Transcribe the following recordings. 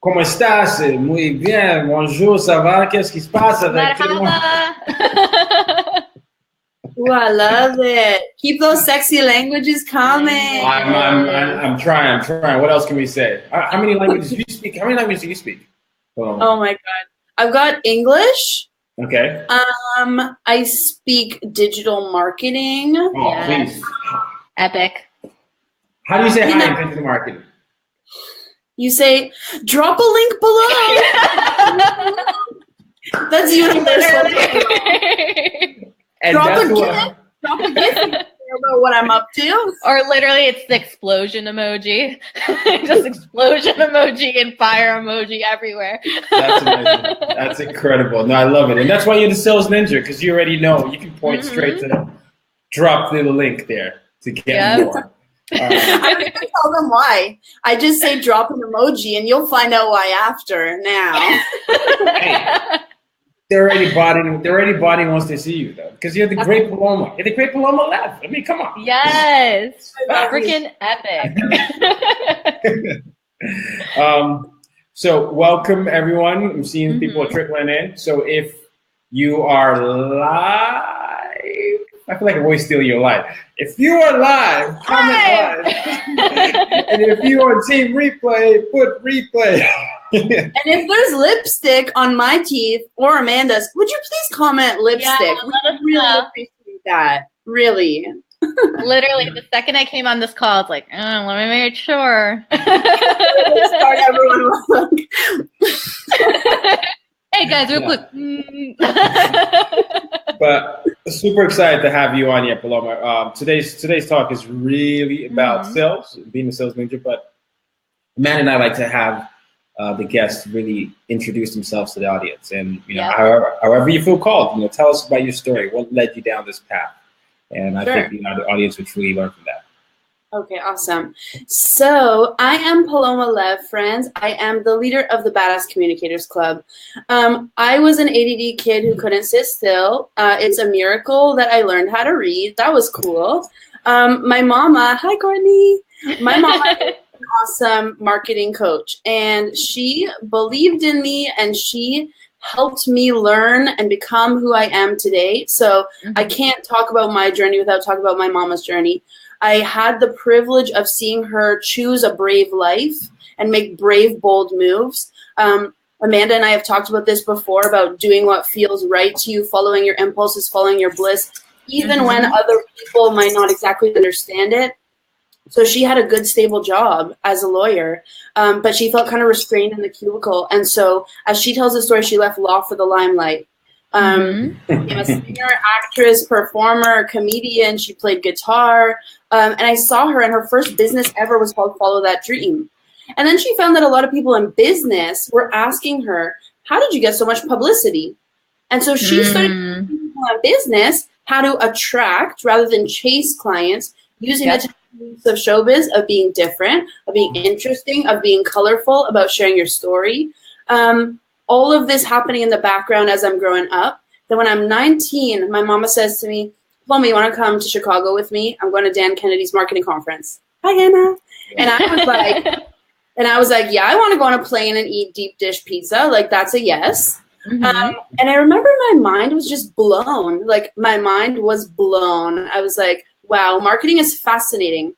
¿Cómo estás? Muy bien. Bonjour, ça va? Qu'est-ce qui se passe avec toi? Ooh, I love it. Keep those sexy languages coming. I'm trying. What else can we say? How many languages do you speak? How many languages do you speak? Oh my God. I've got English. Okay. I speak digital marketing. Oh, please. Epic. How do you say hi in digital marketing? You say, drop a link below. That's universal. And drop a gift about what I'm up to. Or literally it's the explosion emoji. Just explosion emoji and fire emoji everywhere. That's amazing. That's incredible. No, I love it. And that's why you're the sales ninja, because you already know. You can point straight to drop the link there to get more. I'm going to tell them why. I just say drop an emoji and you'll find out why after now. Hey, they're already botting once they see you, though, because you're the great Paloma. You're the great Paloma left. I mean, come on. Yes. Freaking epic. So welcome, everyone. I'm seeing people trickling in. So if you are live, I feel like I always steal your live. If you are live, comment live. And if you are team replay, put replay. And if there's lipstick on my teeth or Amanda's, would you please comment lipstick? Yeah, we really appreciate that. Really. Literally, the second I came on this call, it's like, let me make sure. Start everyone. Hey guys, real quick. But super excited to have you on here, Paloma. Today's talk is really about sales, being a sales ninja. But Matt and I like to have the guests really introduce themselves to the audience, and however you feel called, tell us about your story. What led you down this path? And I think the audience would truly learn from that. Okay, awesome. So I am Paloma Lev, friends. I am the leader of the Badass Communicators Club. I was an ADD kid who couldn't sit still. It's a miracle that I learned how to read. That was cool. My mama, hi Courtney. My mama is an awesome marketing coach, and she believed in me, and she helped me learn and become who I am today. So I can't talk about my journey without talking about my mama's journey. I had the privilege of seeing her choose a brave life and make brave, bold moves. Amanda and I have talked about this before, about doing what feels right to you, following your impulses, following your bliss, even when other people might not exactly understand it. So she had a good, stable job as a lawyer, but she felt kind of restrained in the cubicle. And so as she tells the story, she left law for the limelight. Became a singer, actress, performer, comedian. She played guitar. And I saw her, and her first business ever was called Follow That Dream. And then she found that a lot of people in business were asking her, how did you get so much publicity? And so she started teaching people in business how to attract rather than chase clients, using the techniques of showbiz, of being different, of being interesting, of being colorful, about sharing your story. All of this happening in the background as I'm growing up. Then when I'm 19, my mama says to me, Paloma, you want to come to Chicago with me? I'm going to Dan Kennedy's marketing conference. Hi, Anna. And I was like, yeah, I want to go on a plane and eat deep dish pizza. Like, that's a yes. And I remember my mind was just blown. Like, my mind was blown. I was like, wow, marketing is fascinating,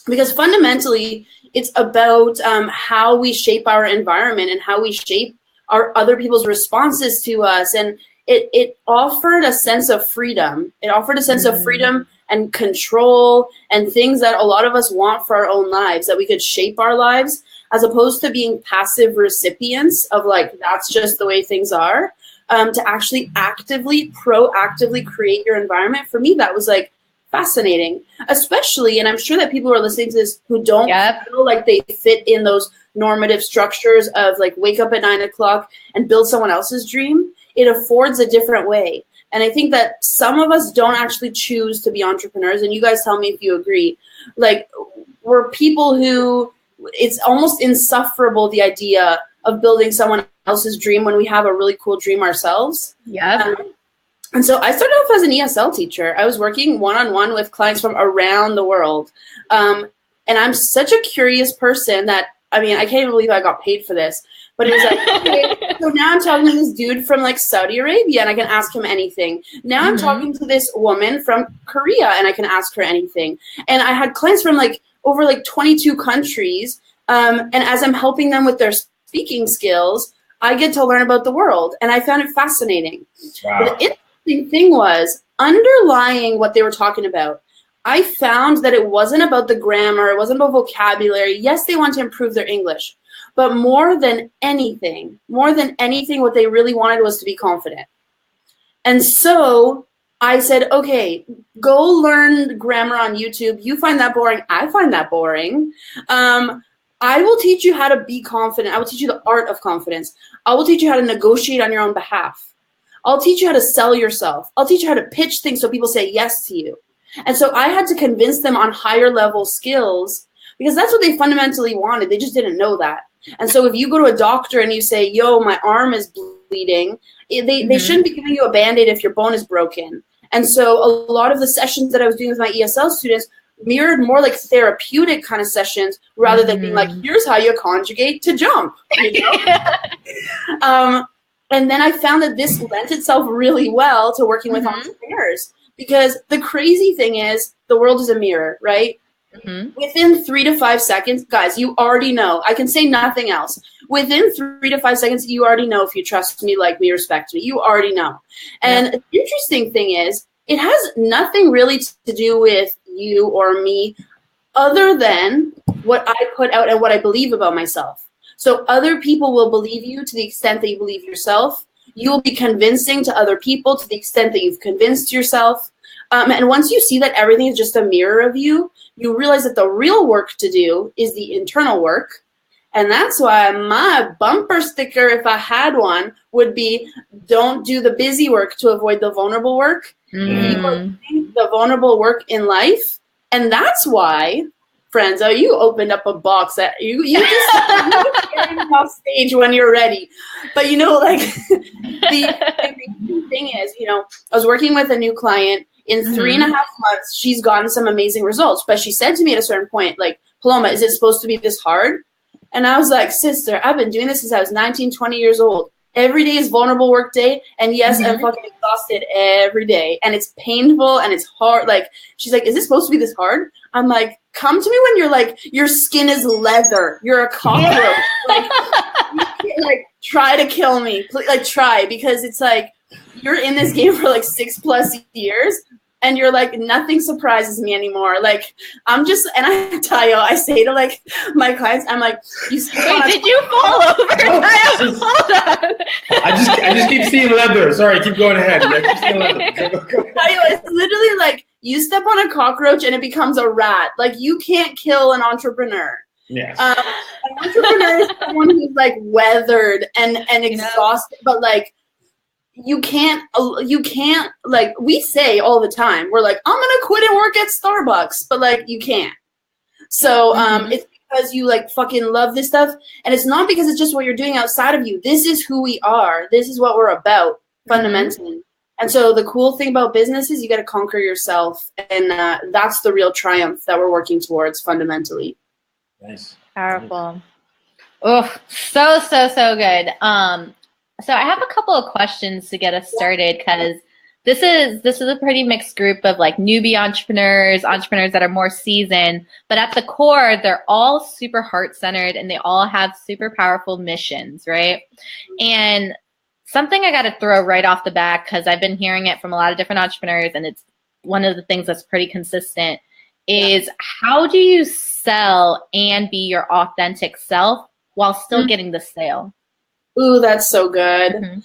because fundamentally it's about how we shape our environment and how we shape our other people's responses to us. And it offered a sense of freedom. It offered a sense of freedom and control and things that a lot of us want for our own lives, that we could shape our lives, as opposed to being passive recipients of, like, that's just the way things are, to actually actively, proactively create your environment. For me, that was like fascinating, especially, and I'm sure that people who are listening to this who don't feel like they fit in those normative structures of, like, wake up at 9 o'clock and build someone else's dream. It affords a different way. And I think that some of us don't actually choose to be entrepreneurs. And you guys tell me if you agree. Like, we're people who, it's almost insufferable, the idea of building someone else's dream when we have a really cool dream ourselves. And so I started off as an ESL teacher. I was working one-on-one with clients from around the world. And I'm such a curious person that I mean, I can't even believe I got paid for this. But it was like, okay, so now I'm talking to this dude from like Saudi Arabia and I can ask him anything. Now I'm talking to this woman from Korea and I can ask her anything. And I had clients from like over like 22 countries. And as I'm helping them with their speaking skills, I get to learn about the world. And I found it fascinating. Wow. But the interesting thing was underlying what they were talking about. I found that it wasn't about the grammar. It wasn't about vocabulary. Yes, they want to improve their English. But more than anything, what they really wanted was to be confident. And so I said, okay, go learn grammar on YouTube. You find that boring. I find that boring. I will teach you how to be confident. I will teach you the art of confidence. I will teach you how to negotiate on your own behalf. I'll teach you how to sell yourself. I'll teach you how to pitch things so people say yes to you. And so I had to convince them on higher level skills because that's what they fundamentally wanted. They just didn't know that. And so if you go to a doctor and you say, yo, my arm is bleeding, they shouldn't be giving you a Band-Aid if your bone is broken. And so a lot of the sessions that I was doing with my ESL students mirrored more like therapeutic kind of sessions rather than being like, here's how you conjugate to jump. You know? And then I found that this lent itself really well to working with entrepreneurs. Because the crazy thing is the world is a mirror, right? Within 3 to 5 seconds, guys, you already know. I can say nothing else. Within 3 to 5 seconds, you already know if you trust me, like me, respect me. You already know. And the interesting thing is it has nothing really to do with you or me other than what I put out and what I believe about myself. So other people will believe you to the extent that you believe yourself. You will be convincing to other people to the extent that you've convinced yourself. And once you see that everything is just a mirror of you, you realize that the real work to do is the internal work. And that's why my bumper sticker, if I had one, would be don't do the busy work to avoid the vulnerable work. You are doing the vulnerable work in life. And that's why, friends, you opened up a box that you just carry off stage when you're ready. But you know, like the thing is, you know, I was working with a new client in 3.5 months. She's gotten some amazing results, but she said to me at a certain point, like, Paloma, is it supposed to be this hard? And I was like, sister, I've been doing this since I was 19, 20 years old. Every day is vulnerable work day. And yes, I'm fucking exhausted every day. And it's painful and it's hard. Like, she's like, is it supposed to be this hard? I'm like, come to me when you're like, your skin is leather. You're a cockroach. Like, you can't, like, try to kill me. Like, try. Because it's like, you're in this game for like 6+ years. And you're like, nothing surprises me anymore. Like, I'm just, and I tell you, I say to like my clients, I'm like, you did you fall over? Hold on. I just keep seeing leather. Sorry, keep going ahead. I keep seeing leather. It's literally like you step on a cockroach and it becomes a rat. Like, you can't kill an entrepreneur. Yes. An entrepreneur is someone who's like weathered and exhausted, but like, you can't, like, we say all the time, we're like, I'm going to quit and work at Starbucks, but like, you can't. So it's because you like fucking love this stuff. And it's not because it's just what you're doing outside of you. This is who we are. This is what we're about fundamentally. And so the cool thing about business is you got to conquer yourself. And that's the real triumph that we're working towards fundamentally. Nice. Powerful. Oh, so good. So I have a couple of questions to get us started because this is a pretty mixed group of like newbie entrepreneurs that are more seasoned, but at the core, they're all super heart-centered and they all have super powerful missions, right? And something I got to throw right off the bat, because I've been hearing it from a lot of different entrepreneurs and it's one of the things that's pretty consistent, is how do you sell and be your authentic self while still getting the sale? Ooh, that's so good.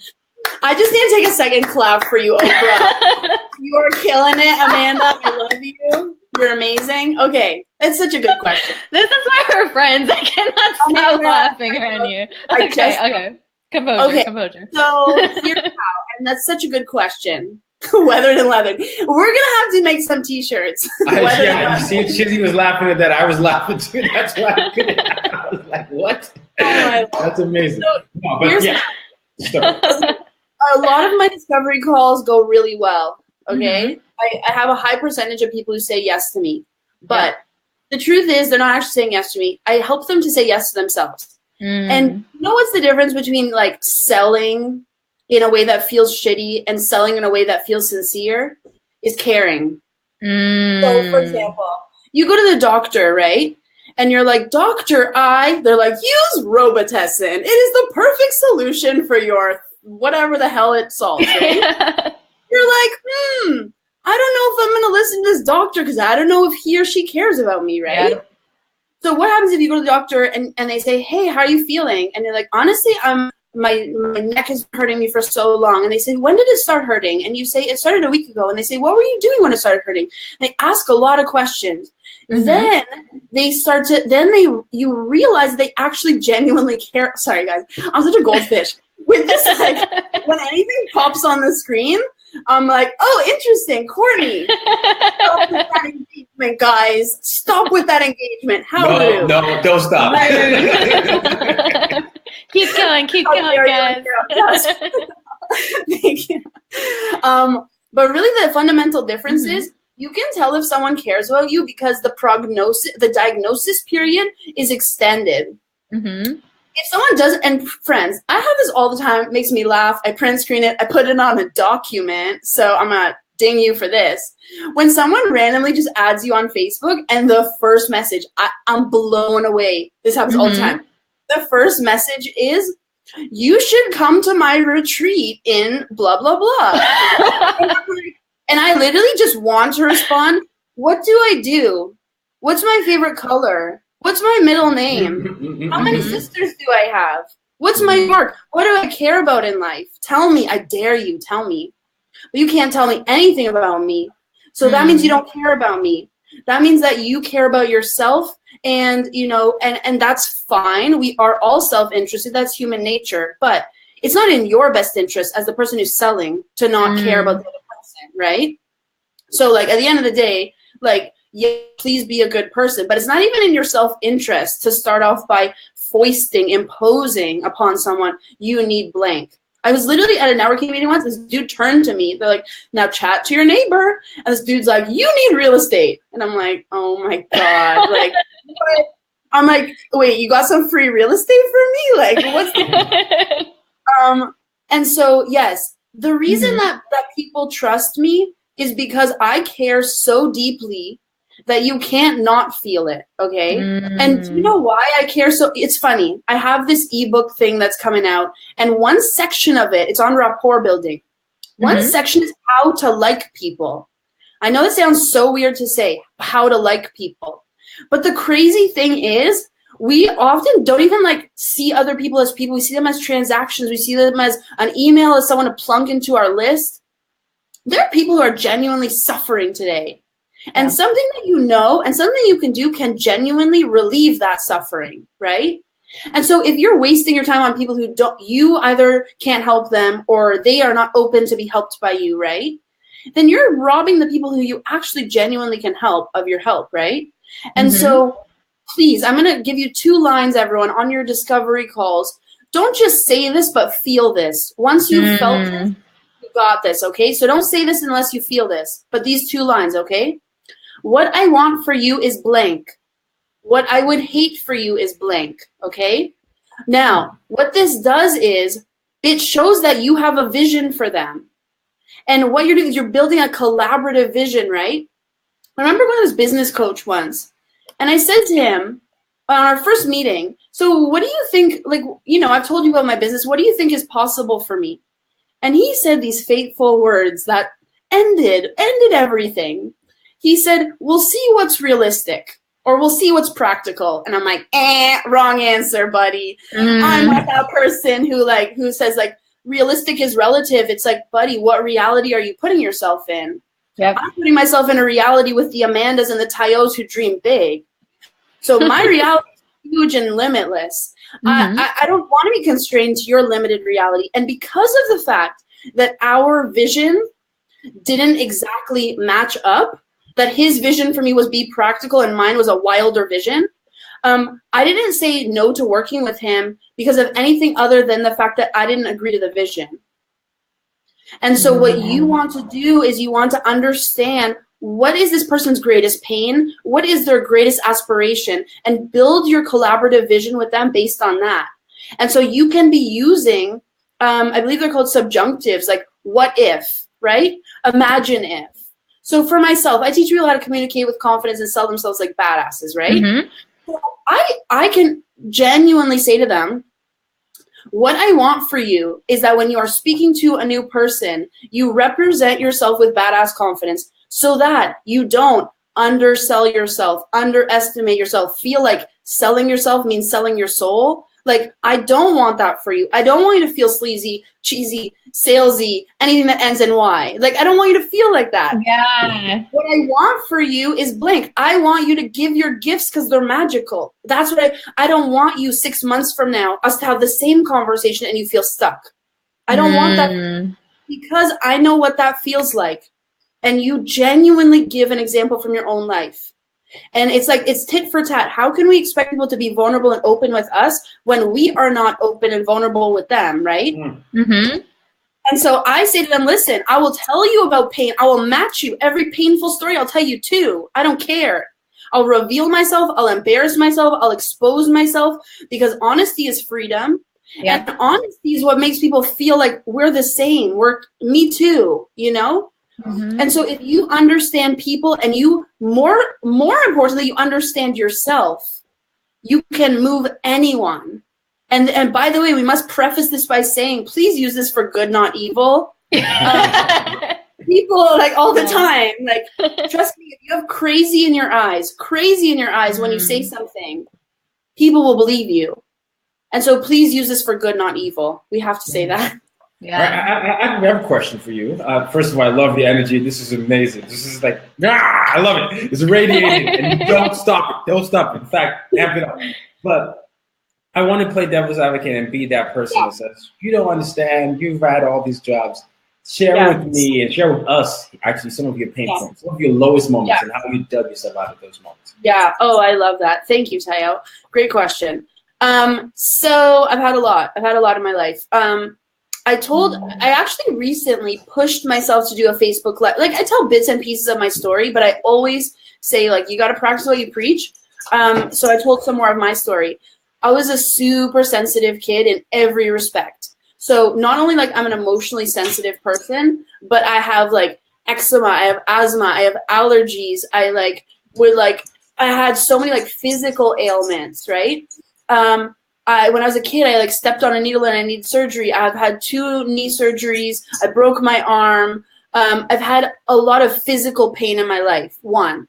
I just need to take a second clap for you, Oprah. You are killing it, Amanda. I love you. You're amazing. Okay, that's such a good question. This is why we're friends. I cannot stop laughing on you. Okay. Composure. So here's how, and that's such a good question. Weathered and leathered. We're gonna have to make some T-shirts. Shizzy was laughing at that. I was laughing too. That's why I was like, "What?" That's amazing. So, a lot of my discovery calls go really well. Okay, I have a high percentage of people who say yes to me, but The truth is they're not actually saying yes to me. I help them to say yes to themselves. And you know what's the difference between like selling in a way that feels shitty and selling in a way that feels sincere? Is caring. So, for example, you go to the doctor, right? And you're like, Doctor, they're like, use Robitussin. It is the perfect solution for your whatever the hell it solves, right? You're like, I don't know if I'm going to listen to this doctor because I don't know if he or she cares about me, right? Yeah. So what happens if you go to the doctor and they say, hey, how are you feeling? And you're like, honestly, my neck is hurting me for so long. And they say, when did it start hurting? And you say, it started a week ago. And they say, what were you doing when it started hurting? And they ask a lot of questions. Then you realize they actually genuinely care. Sorry, guys. I'm such a goldfish. With this, like, when anything pops on the screen, I'm like, oh, interesting, Courtney. Stop with that engagement, guys. Stop with that engagement. How rude. No, don't stop. Keep going, guys. Thank you. But really the fundamental difference is you can tell if someone cares about you because the diagnosis period is extended. If someone doesn't, and friends, I have this all the time. It makes me laugh. I print screen it. I put it on a document. So I'm going to ding you for this. When someone randomly just adds you on Facebook and the first message, I'm blown away. This happens all the time. The first message is, you should come to my retreat in blah, blah, blah. And I literally just want to respond, what do I do? What's my favorite color? What's my middle name? How many sisters do I have? What's my work? What do I care about in life? Tell me. I dare you. Tell me. But you can't tell me anything about me. So that means you don't care about me. That means that you care about yourself, and and that's fine. We are all self-interested. That's human nature. But it's not in your best interest as the person who's selling to not care about the other person, right? So like at the end of the day, like, yeah, please be a good person, but it's not even in your self-interest to start off by imposing upon someone, you need blank. I was literally at a networking meeting once. This dude turned to me. They're like, now chat to your neighbor. And this dude's like, you need real estate. And I'm like, oh my God. Like, what? I'm like, wait, you got some free real estate for me? Like, what's the and so, yes, the reason that people trust me is because I care so deeply that you can't not feel it, okay? And you know why I care so? It's funny. I have this ebook thing that's coming out, and one section of it, it's on rapport building. One section is how to like people. I know it sounds so weird to say, how to like people. But the crazy thing is, we often don't even like see other people as people. We see them as transactions. We see them as an email, as someone to plunk into our list. There are people who are genuinely suffering today. And something that you know and something you can do can genuinely relieve that suffering, right? And so if you're wasting your time on people who you either can't help them or they are not open to be helped by you, right? Then you're robbing the people who you actually genuinely can help of your help, right? And so please, I'm going to give you 2 lines, everyone, on your discovery calls. Don't just say this, but feel this. Once you've felt this, you got this, okay? So don't say this unless you feel this. But these 2 lines, okay? What I want for you is blank. What I would hate for you is blank, okay? Now, what this does is it shows that you have a vision for them. And what you're doing is you're building a collaborative vision, right? I remember going to this business coach once, and I said to him on our first meeting, so what do you think, like, I've told you about my business. What do you think is possible for me? And he said these fateful words that ended everything. He said, we'll see what's realistic, or we'll see what's practical. And I'm like, wrong answer, buddy. I'm not that person who says like realistic is relative. It's like, buddy, what reality are you putting yourself in? Yep. I'm putting myself in a reality with the Amandas and the Tyos who dream big. So my reality is huge and limitless. I don't want to be constrained to your limited reality. And because of the fact that our vision didn't exactly match up, that his vision for me was be practical and mine was a wilder vision, I didn't say no to working with him because of anything other than the fact that I didn't agree to the vision. And so what you want to do is you want to understand what is this person's greatest pain? What is their greatest aspiration? And build your collaborative vision with them based on that. And so you can be using, I believe they're called subjunctives, like what if, right? Imagine if. So for myself, I teach people how to communicate with confidence and sell themselves like badasses, right? Mm-hmm. So I can genuinely say to them, what I want for you is that when you are speaking to a new person, you represent yourself with badass confidence so that you don't undersell yourself, underestimate yourself, feel like selling yourself means selling your soul. Like, I don't want that for you. I don't want you to feel sleazy, cheesy, salesy, anything that ends in Y. Like, I don't want you to feel like that. Yeah. What I want for you is blank. I want you to give your gifts because they're magical. That's what I don't want you 6 months from now, us to have the same conversation and you feel stuck. I don't want that because I know what that feels like. And you genuinely give an example from your own life. And it's like, it's tit for tat. How can we expect people to be vulnerable and open with us when we are not open and vulnerable with them, right? Mm-hmm. And so I say to them, listen, I will tell you about pain. I will match you. Every painful story, I'll tell you too. I don't care. I'll reveal myself. I'll embarrass myself. I'll expose myself because honesty is freedom. Yeah. And honesty is what makes people feel like we're the same. We're me too, you know? Mm-hmm. And so if you understand people and you, more importantly, you understand yourself, you can move anyone. And by the way, we must preface this by saying, please use this for good, not evil. People like all the time, like, trust me, if you have crazy in your eyes when you say something, people will believe you. And so please use this for good, not evil. We have to say that. Yeah. I have a question for you. First of all, I love the energy. This is amazing. This is like, I love it. It's radiating, and you don't stop it. Don't stop it. In fact, amp it up. But I want to play devil's advocate and be that person that says, you don't understand. You've had all these jobs. Share with me and share with us, actually, some of your pain points, some of your lowest moments, and how you dug yourself out of those moments. Yeah. Oh, I love that. Thank you, Tayo. Great question. So I've had a lot in my life. I actually recently pushed myself to do a Facebook Live. Like, I tell bits and pieces of my story, but I always say, like, you got to practice what you preach. So I told some more of my story. I was a super sensitive kid in every respect. So not only, like, I'm an emotionally sensitive person, but I have, like, eczema, I have asthma, I have allergies. I had so many, like, physical ailments, right? When I was a kid, I like stepped on a needle and I needed surgery. I've had 2 knee surgeries. I broke my arm. I've had a lot of physical pain in my life. 1.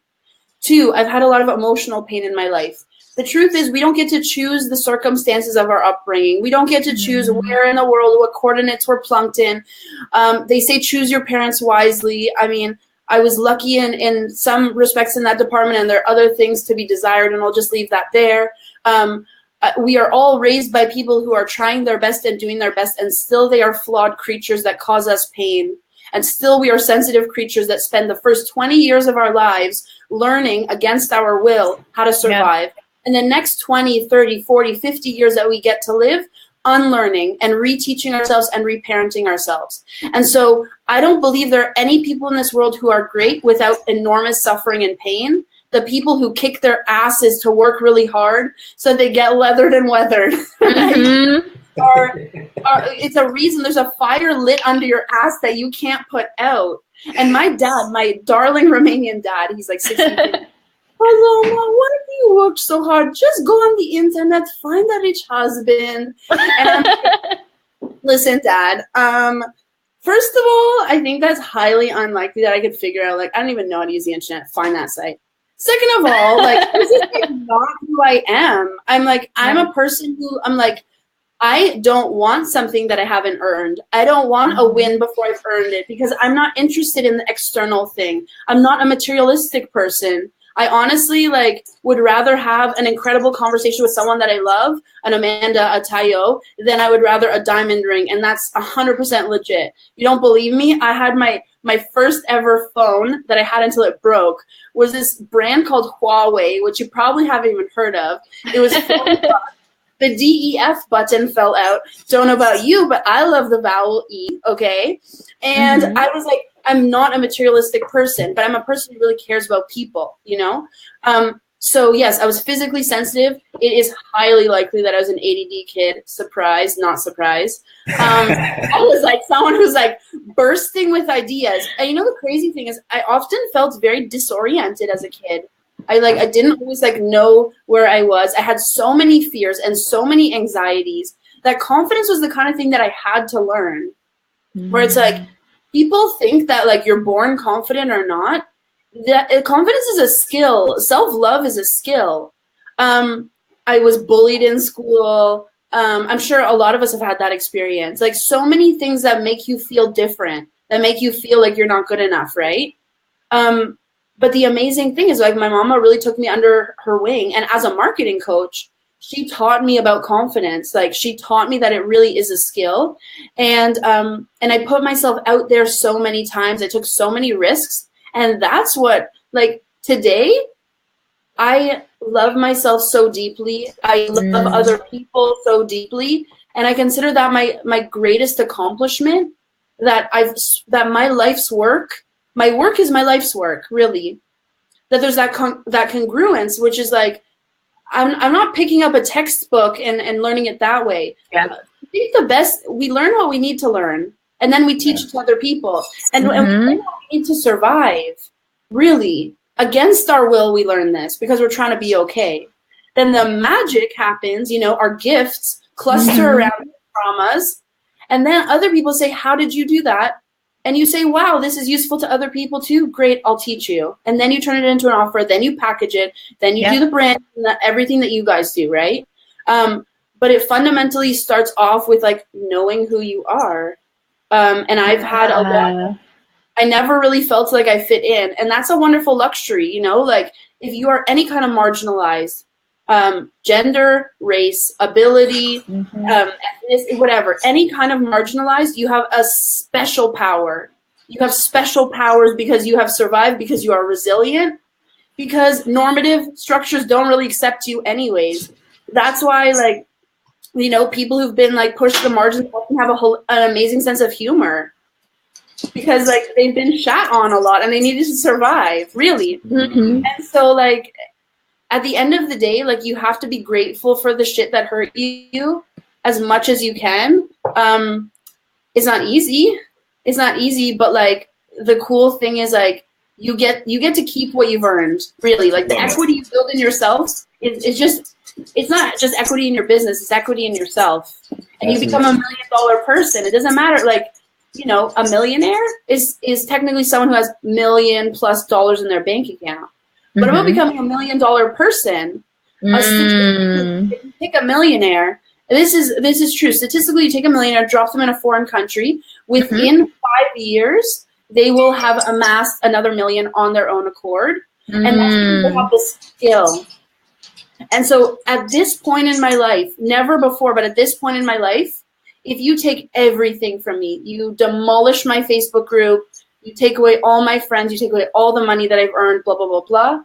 2, I've had a lot of emotional pain in my life. The truth is, we don't get to choose the circumstances of our upbringing. We don't get to choose where in the world, what coordinates we're plunked in. They say choose your parents wisely. I mean, I was lucky in some respects in that department, and there are other things to be desired, and I'll just leave that there. We are all raised by people who are trying their best and doing their best, and still they are flawed creatures that cause us pain. And still we are sensitive creatures that spend the first 20 years of our lives learning against our will how to survive. Yeah. And the next 20, 30, 40, 50 years that we get to live, unlearning and reteaching ourselves and reparenting ourselves. And so I don't believe there are any people in this world who are great without enormous suffering and pain. The people who kick their asses to work really hard so they get leathered and weathered. Right? It's a reason there's a fire lit under your ass that you can't put out. And my dad, my darling Romanian dad, he's like 60. Paloma, why do you work so hard? Just go on the internet, find a rich husband. And I'm like, listen, Dad, first of all, I think that's highly unlikely that I could figure out, like, I don't even know how to use the internet, find that site. Second of all, like, this is like not who I am. I'm like, I'm a person who, I'm like, I don't want something that I haven't earned. I don't want a win before I've earned it because I'm not interested in the external thing. I'm not a materialistic person. I honestly, like, would rather have an incredible conversation with someone that I love, an Amanda, a Tayo, than I would rather a diamond ring, and that's 100% legit. You don't believe me? I had my first ever phone that I had until it broke was this brand called Huawei, which you probably haven't even heard of. It was $40. the DEF button fell out. Don't know about you, but I love the vowel E, okay? And I was like, I'm not a materialistic person, but I'm a person who really cares about people, you know? So yes, I was physically sensitive. It is highly likely that I was an ADD kid. Surprise, not surprise. I was like someone who's like bursting with ideas. And you know, the crazy thing is I often felt very disoriented as a kid. I didn't always like know where I was. I had so many fears and so many anxieties that confidence was the kind of thing that I had to learn. Where it's like, people think that like you're born confident or not. That confidence is a skill. Self-love is a skill. I was bullied in school. I'm sure a lot of us have had that experience. Like so many things that make you feel different, that make you feel like you're not good enough, right? But the amazing thing is like my mama really took me under her wing. And as a marketing coach, she taught me about confidence. Like she taught me that it really is a skill. And I put myself out there so many times. I took so many risks. And that's what, like, today, I love myself so deeply. I love other people so deeply. And I consider that my greatest accomplishment, that my life's work, my work is my life's work, really. That there's that congruence, which is like, I'm not picking up a textbook and learning it that way. Yeah. I think the best, we learn what we need to learn. And then we teach it to other people. And we need to survive, really. Against our will, we learn this because we're trying to be okay. Then the magic happens, you know, our gifts cluster around traumas. And then other people say, how did you do that? And you say, wow, this is useful to other people too. Great, I'll teach you. And then you turn it into an offer. Then you package it. Then you do the brand, everything that you guys do, right? But it fundamentally starts off with like knowing who you are. And I've had a lot. I never really felt like I fit in. And that's a wonderful luxury, you know, like if you are any kind of marginalized, gender, race, ability, ethnicity, whatever, any kind of marginalized, you have a special power. You have special powers because you have survived, because you are resilient, because normative structures don't really accept you anyways. That's why, like, you know, people who've been like pushed to the margins often have an amazing sense of humor because like they've been shat on a lot and they needed to survive, really. And so like at the end of the day, like you have to be grateful for the shit that hurt you as much as you can. It's not easy. It's not easy, but like the cool thing is like you get to keep what you've earned, really. Like the equity you build in yourself it's not just equity in your business, it's equity in yourself. And you become $1 million person. It doesn't matter, like, you know, a millionaire is technically someone who has $1 million+ in their bank account. But about becoming $1 million person, if you take a millionaire, this is true. Statistically, you take a millionaire, drop them in a foreign country, within 5 years, they will have amassed another $1 million on their own accord. And that's because they have the skill. And so at this point in my life, never before, but at this point in my life, if you take everything from me, you demolish my Facebook group, you take away all my friends, you take away all the money that I've earned, blah, blah, blah, blah,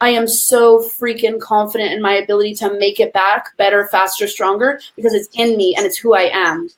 I am so freaking confident in my ability to make it back better, faster, stronger, because it's in me and it's who I am.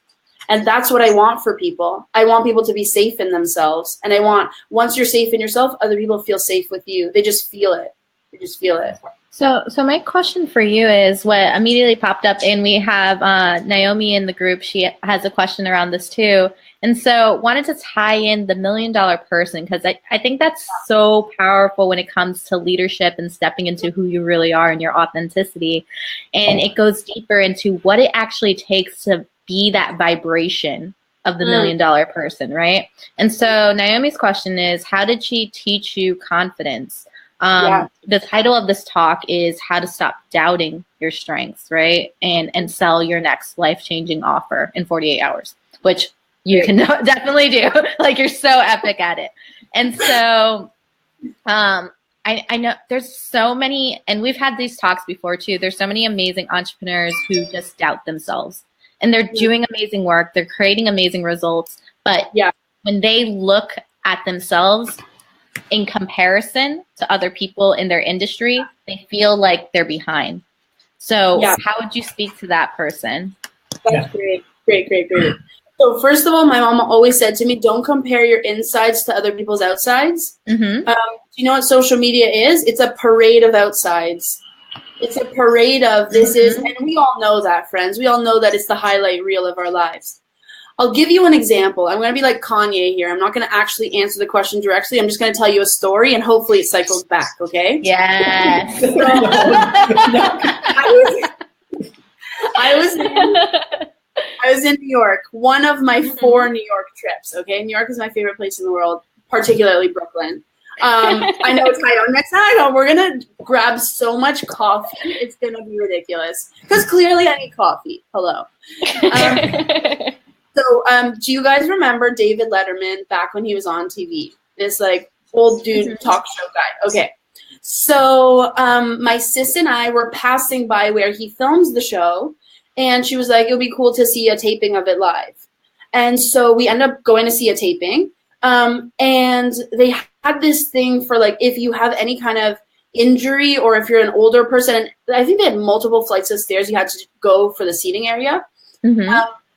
And that's what I want for people. I want people to be safe in themselves. And I want, once you're safe in yourself, other people feel safe with you. They just feel it. They just feel it. So my question for you is what immediately popped up, and we have Naomi in the group. She has a question around this too. And so wanted to tie in the $1 million person, because I think that's so powerful when it comes to leadership and stepping into who you really are and your authenticity. And it goes deeper into what it actually takes to be that vibration of the $1 million person, right? And so Naomi's question is, how did she teach you confidence? The title of this talk is How to Stop Doubting Your Strengths, right? And sell your next life-changing offer in 48 hours, which you can definitely do. Like, you're so epic at it. And so I know there's so many, and we've had these talks before too, there's so many amazing entrepreneurs who just doubt themselves. And they're doing amazing work. They're creating amazing results. But when they look at themselves in comparison to other people in their industry, they feel like they're behind. So Yeah. how would you speak to that person? That's great. So first of all, my mom always said to me, don't compare your insides to other people's outsides. Mm-hmm. Do you know what social media is? It's a parade of outsides. It's a parade of and we all know that, friends. We all know that it's the highlight reel of our lives. I'll give you an example. I'm going to be like Kanye here. I'm not going to actually answer the question directly. I'm just going to tell you a story, and hopefully it cycles back, okay? Yes. I was in New York, one of my 4 New York trips, okay? New York is my favorite place in the world, particularly Brooklyn. I know it's high on next time. We're going to grab so much coffee. It's going to be ridiculous. Because clearly I need coffee. Hello. So do you guys remember David Letterman back when he was on TV? This like old dude talk show guy. Okay. So my sis and I were passing by where he films the show, and she was like, it would be cool to see a taping of it live. And so we ended up going to see a taping. And they had this thing for like, if you have any kind of injury or if you're an older person, and I think they had multiple flights of stairs, you had to go for the seating area.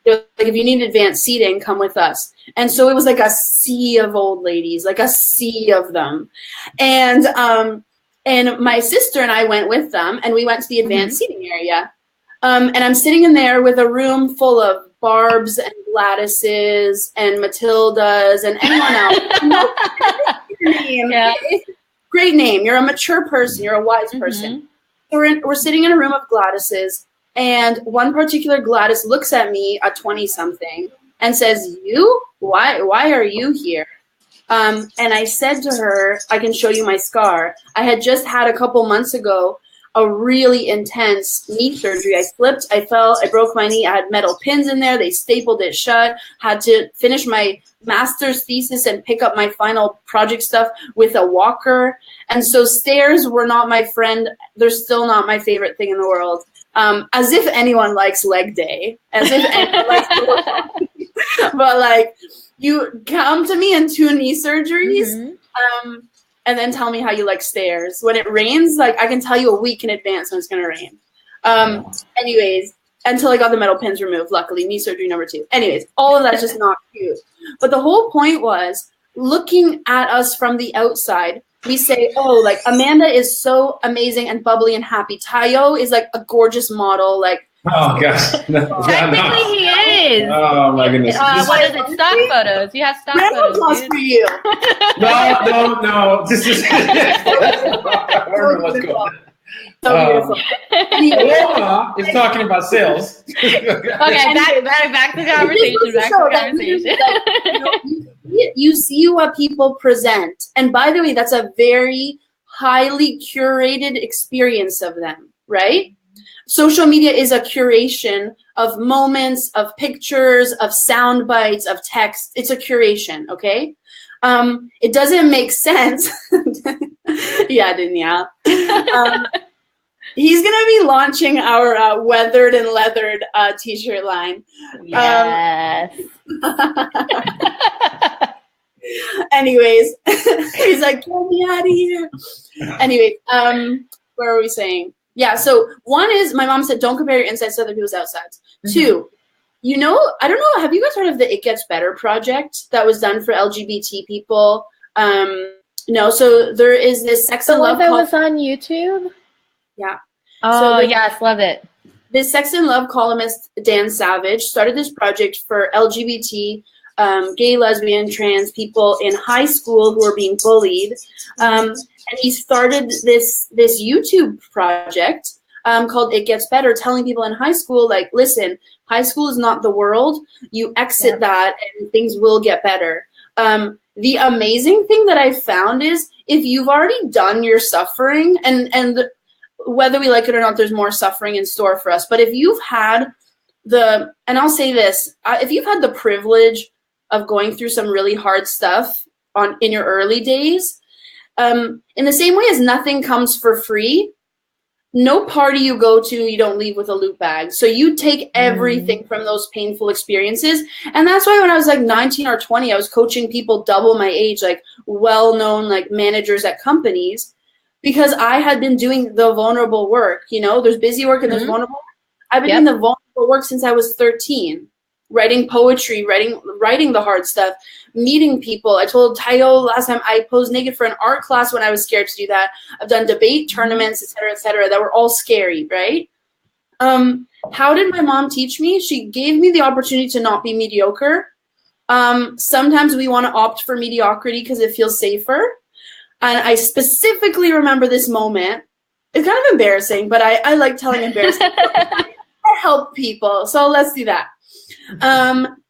Like, if you need advanced seating, come with us. And so it was like a sea of old ladies, like a sea of them. And my sister and I went with them, and we went to the advanced seating area. And I'm sitting in there with a room full of Barbs and Gladys's and Matildas and anyone else. No, name. Yeah. Great name. You're a mature person. You're a wise person. We're sitting in a room of Gladys's. And one particular Gladys looks at me, a 20-something, and says, "You? Why are you here?" And I said to her, "I can show you my scar. I had just had a couple months ago a really intense knee surgery. I slipped, I fell, I broke my knee. I had metal pins in there. They stapled it shut. Had to finish my master's thesis and pick up my final project stuff with a walker. And so stairs were not my friend. They're still not my favorite thing in the world." As if anyone likes leg day. As if anyone likes to work out. But like, you come to me in 2 knee surgeries, and then tell me how you like stairs. When it rains, like I can tell you a week in advance when it's gonna rain. Anyways, until I got the metal pins removed, luckily, knee surgery number 2. Anyways, all of that's just not cute. But the whole point was, looking at us from the outside, we say, oh, like Amanda is so amazing and bubbly and happy. Tayo is like a gorgeous model, like. Oh gosh, technically he is. Oh my goodness. What is it? Stock photos. You have stock photos. Applause for you. No. This is. So beautiful. Paloma is talking about sales. Okay, back to the conversation. You see what people present. And by the way, that's a very highly curated experience of them, right? Social media is a curation of moments, of pictures, of sound bites, of text. It's a curation, okay? It doesn't make sense. Yeah, Danielle. He's going to be launching our weathered and leathered t-shirt line. Yes. Anyways, he's like, get me out of here. Anyway, where are we saying? Yeah, so one is, my mom said, don't compare your insides to other people's outsides. 2, you know, I don't know, have you guys heard of the It Gets Better project that was done for LGBT people? No, so there is this Sex and Love. That was on YouTube? Yeah. Oh, yes, love it. This Sex and Love columnist, Dan Savage, started this project for LGBT, gay, lesbian, trans people in high school who are being bullied. And he started this YouTube project called It Gets Better, telling people in high school, like, listen, high school is not the world. You exit that and things will get better. The amazing thing that I found is if you've already done your suffering, and whether we like it or not, there's more suffering in store for us. But if you've had and I'll say this, if you've had the privilege of going through some really hard stuff in your early days, in the same way as nothing comes for free, no party you go to, you don't leave with a loot bag. So you take everything from those painful experiences. And that's why when I was like 19 or 20, I was coaching people double my age, like well-known like managers at companies, because I had been doing the vulnerable work. You know, there's busy work and there's vulnerable work. I've been doing the vulnerable work since I was 13, writing poetry, writing the hard stuff, meeting people. I told Tayo last time I posed naked for an art class when I was scared to do that. I've done debate tournaments, et cetera, that were all scary, right? How did my mom teach me? She gave me the opportunity to not be mediocre. Sometimes we want to opt for mediocrity because it feels safer. And I specifically remember this moment. It's kind of embarrassing, but I like telling embarrassing. I help people, so let's do that.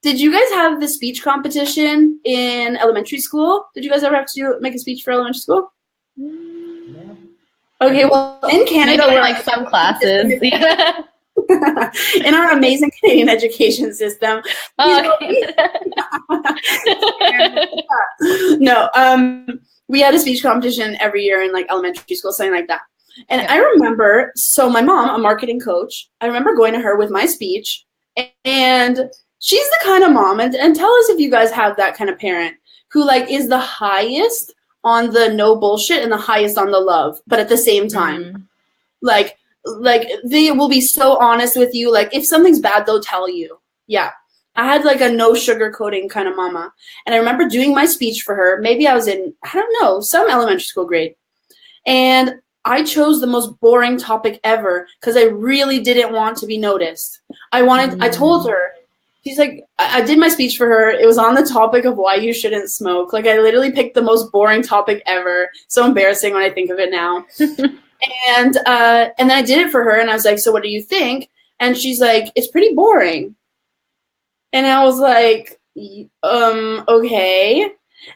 Did you guys have the speech competition in elementary school? Did you guys ever have to make a speech for elementary school? Okay, well, in Canada, we're like some classes. In our amazing Canadian education system. We had a speech competition every year in like elementary school, something like that. And I remember, so my mom, a marketing coach, I remember going to her with my speech, and she's the kind of mom, and tell us if you guys have that kind of parent who like is the highest on the no bullshit and the highest on the love, but at the same time, like they will be so honest with you. Like if something's bad, they'll tell you. Yeah. I had like a no sugarcoating kind of mama. And I remember doing my speech for her. Maybe I was in, I don't know, some elementary school grade. And I chose the most boring topic ever because I really didn't want to be noticed. I told her, she's like, I did my speech for her. It was on the topic of why you shouldn't smoke. Like I literally picked the most boring topic ever. So embarrassing when I think of it now. And then I did it for her, and I was like, so what do you think? And she's like, it's pretty boring. And I was like, okay.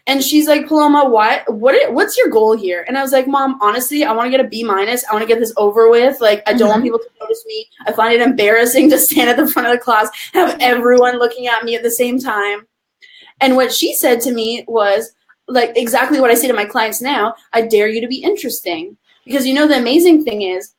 And she's like, Paloma, what's your goal here? And I was like, Mom, honestly, I want to get a B-. I want to get this over with. Like, I don't want people to notice me. I find it embarrassing to stand at the front of the class, have everyone looking at me at the same time. And what she said to me was, like, exactly what I say to my clients now, I dare you to be interesting. Because, you know, the amazing thing is,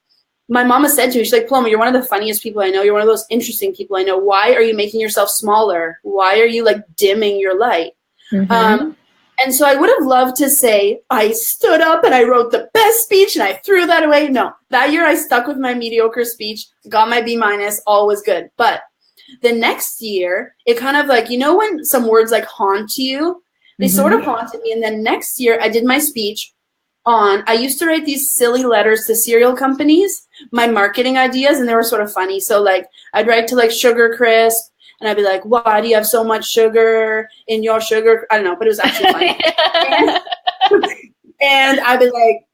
my mama said to me, she's like, Paloma, you're one of the funniest people I know. You're one of those interesting people I know. Why are you making yourself smaller? Why are you, like, dimming your light? And so I would have loved to say, I stood up and I wrote the best speech and I threw that away. No, that year I stuck with my mediocre speech, got my B-, all was good. But the next year, it kind of like, you know, when some words like haunt you, they sort of haunted me. And then next year I did my speech on, I used to write these silly letters to cereal companies, my marketing ideas, and they were sort of funny. So like I'd write to like Sugar Crisp, and I'd be like, why do you have so much sugar in your sugar? I don't know, but it was actually funny. And I'd be like,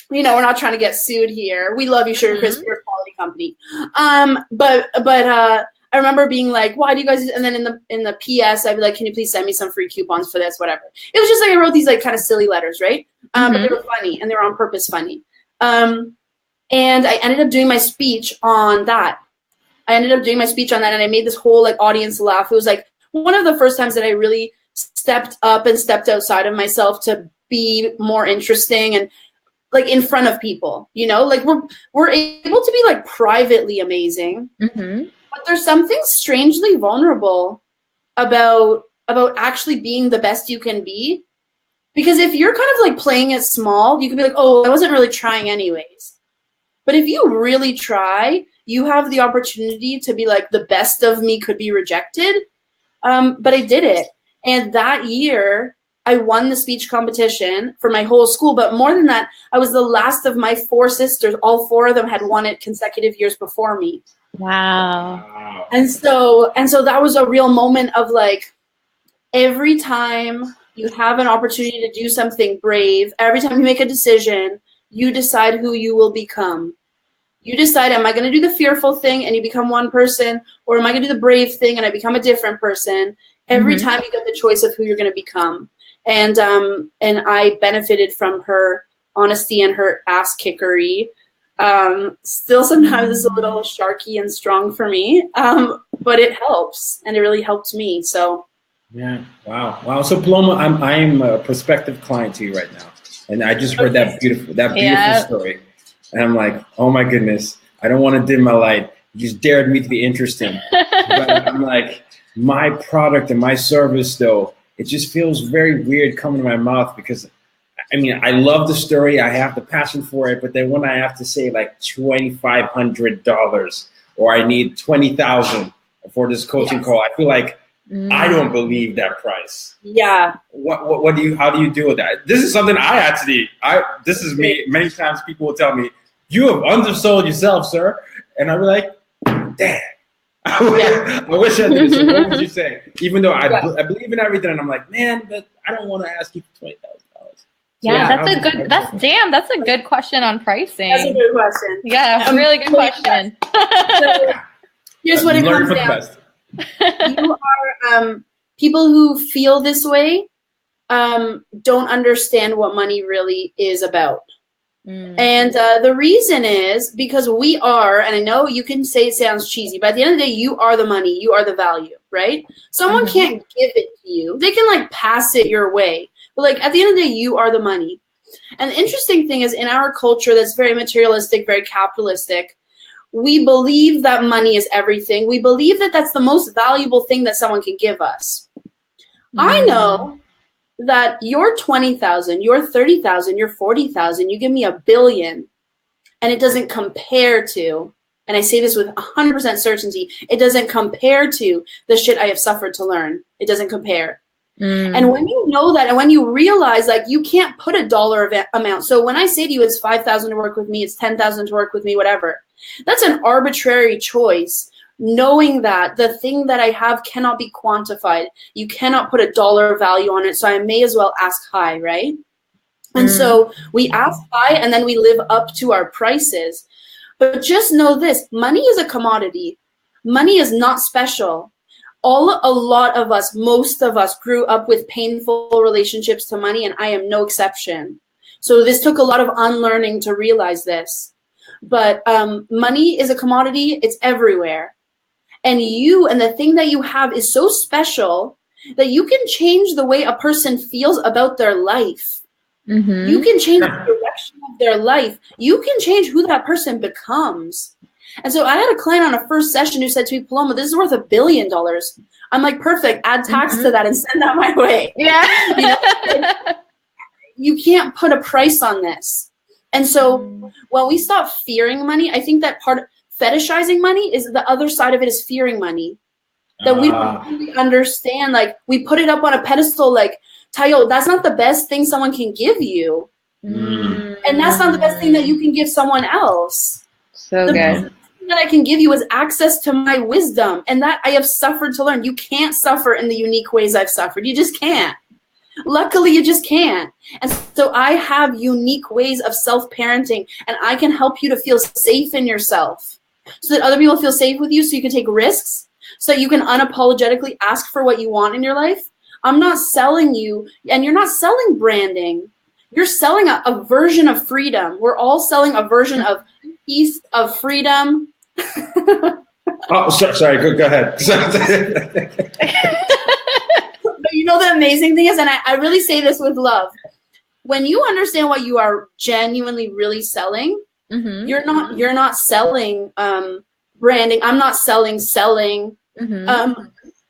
you know, we're not trying to get sued here. We love you, Sugar Crisp, you're a quality company. But I remember being like, why do you guys, and then in the PS, I'd be like, can you please send me some free coupons for this, whatever. It was just like I wrote these like kind of silly letters, right? But they were funny, and they were on purpose funny. And I ended up doing my speech on that. And I made this whole like audience laugh. It was like one of the first times that I really stepped up and stepped outside of myself to be more interesting and like in front of people, you know, like we're able to be like privately amazing, but there's something strangely vulnerable about actually being the best you can be. Because if you're kind of like playing it small, you can be like, oh, I wasn't really trying anyways. But if you really try, you have the opportunity to be like, the best of me could be rejected. But I did it. And that year, I won the speech competition for my whole school. But more than that, I was the last of my 4 sisters. All 4 of them had won it consecutive years before me. Wow. And so that was a real moment of like, every time you have an opportunity to do something brave, every time you make a decision, you decide who you will become. You decide, am I going to do the fearful thing and you become one person, or am I going to do the brave thing and I become a different person? Every time you get the choice of who you're going to become. And I benefited from her honesty and her ass kickery. Still sometimes it's a little sharky and strong for me, but it helps, and it really helped me. So. Yeah. Wow. So Paloma, I'm a prospective client to you right now, and I just heard that beautiful story, and I'm like, oh my goodness, I don't want to dim my light. You just dared me to be interesting, but I'm like, my product and my service though, it just feels very weird coming to my mouth because I mean, I love the story. I have the passion for it. But then when I have to say like $2,500 or I need 20,000 for this coaching call, I feel like I don't believe that price. Yeah. How do you deal with that? This is something this is me. Many times people will tell me, you have undersold yourself, sir. And I'll be like, damn. I wish I did. So what would you say? Even though I believe in everything, and I'm like, man, but I don't want to ask you for $20,000. Yeah, that's a good question on pricing. That's a good question. Yeah, really good question. So here's what it comes down to. You are people who feel this way don't understand what money really is about. And the reason is because we are, and I know you can say it sounds cheesy, but at the end of the day, you are the money, you are the value, right? Someone can't give it to you. They can like pass it your way. But like at the end of the day, you are the money. And the interesting thing is in our culture that's very materialistic, very capitalistic, we believe that money is everything. We believe that that's the most valuable thing that someone can give us. I know that you're 20,000, you're 30,000, you're 40,000, you give me $1 billion, and it doesn't compare to, and I say this with 100% certainty, it doesn't compare to the shit I have suffered to learn. It doesn't compare. And when you know that, and when you realize like you can't put a dollar amount, so when I say to you it's 5,000 to work with me, it's 10,000 to work with me, whatever, that's an arbitrary choice. Knowing that the thing that I have cannot be quantified. You cannot put a dollar value on it, so I may as well ask high, right? And so we ask high and then we live up to our prices. But just know this, money is a commodity. Money is not special. A lot of us, most of us grew up with painful relationships to money, and I am no exception. So this took a lot of unlearning to realize this. But money is a commodity, it's everywhere. And you and the thing that you have is so special that you can change the way a person feels about their life. You can change the direction of their life. You can change who that person becomes. And so I had a client on a first session who said to me, Paloma, this is worth $1 billion. I'm like, perfect, add tax to that and send that my way. Yeah. You can't put a price on this. And so when we stop fearing money, I think that fetishizing money is the other side of it is fearing money. That we don't really understand, like we put it up on a pedestal like, Tayo, that's not the best thing someone can give you. And that's not the best thing that you can give someone else. So good. The best thing that I can give you is access to my wisdom, and that I have suffered to learn. You can't suffer in the unique ways I've suffered. You just can't. Luckily, you just can't. And so I have unique ways of self-parenting, and I can help you to feel safe in yourself so that other people feel safe with you, so you can take risks, so that you can unapologetically ask for what you want in your life. I'm not selling you, and you're not selling branding. You're selling a version of freedom. We're all selling a version of peace, of freedom. Sorry, go ahead. But you know the amazing thing is, and I really say this with love, when you understand what you are genuinely really selling, you're not selling branding. I'm not selling.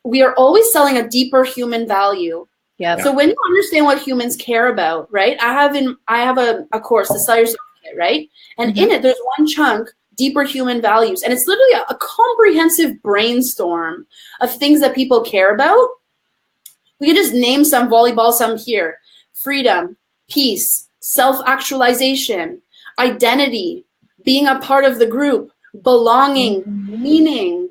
We are always selling a deeper human value. Yeah. So when you understand what humans care about, right? I have a course, the Sell Yourself Kit, right? And in it, there's one chunk, deeper human values, and it's literally a comprehensive brainstorm of things that people care about. We can just name some, volleyball some here: freedom, peace, self-actualization, identity, being a part of the group, belonging, meaning,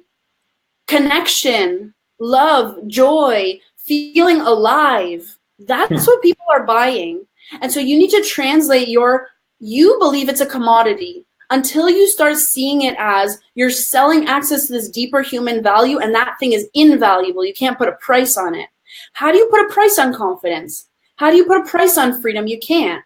connection, love, joy, feeling alive. That's what people are buying. And so you need to translate you believe it's a commodity until you start seeing it as you're selling access to this deeper human value, and that thing is invaluable. You can't put a price on it. How do you put a price on confidence? How do you put a price on freedom? You can't.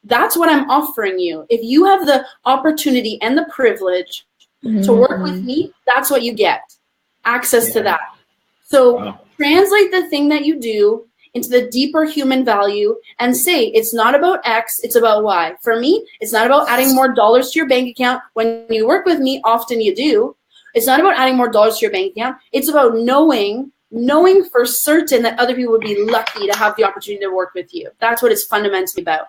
That's what I'm offering you. If you have the opportunity and the privilege to work with me, that's what you get. Access to that. So translate the thing that you do into the deeper human value and say, it's not about X, it's about Y. For me, it's not about adding more dollars to your bank account. When you work with me, often you do. It's not about adding more dollars to your bank account. It's about knowing for certain that other people would be lucky to have the opportunity to work with you. That's what it's fundamentally about.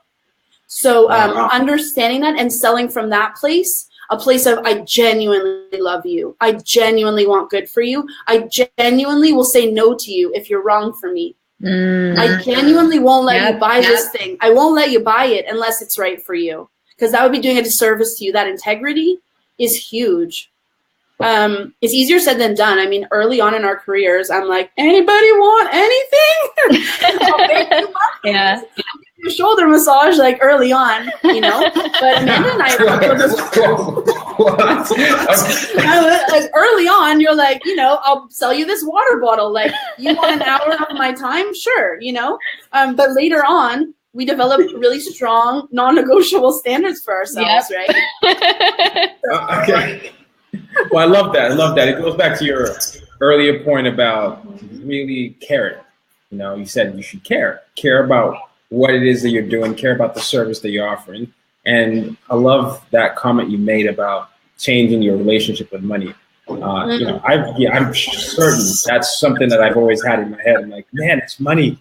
So understanding that and selling from that place, a place of I genuinely love you. I genuinely want good for you. I genuinely will say no to you if you're wrong for me. I genuinely won't let you buy this thing. I won't let you buy it unless it's right for you, because that would be doing a disservice to you. That integrity is huge. It's easier said than done. I mean, early on in our careers, I'm like, anybody want anything? I'll make you Yeah. a shoulder massage, like early on, you know. But Amanda and I like early on, you're like, you know, I'll sell you this water bottle. Like, you want an hour of my time? Sure, you know. But later on, we develop really strong, non-negotiable standards for ourselves, right? Okay. Well, I love that. I love that. It goes back to your earlier point about really caring. You know, you said you should care about what it is that you're doing, care about the service that you're offering. And I love that comment you made about changing your relationship with money. You know, I'm certain that's something that I've always had in my head. I'm like, man, it's money.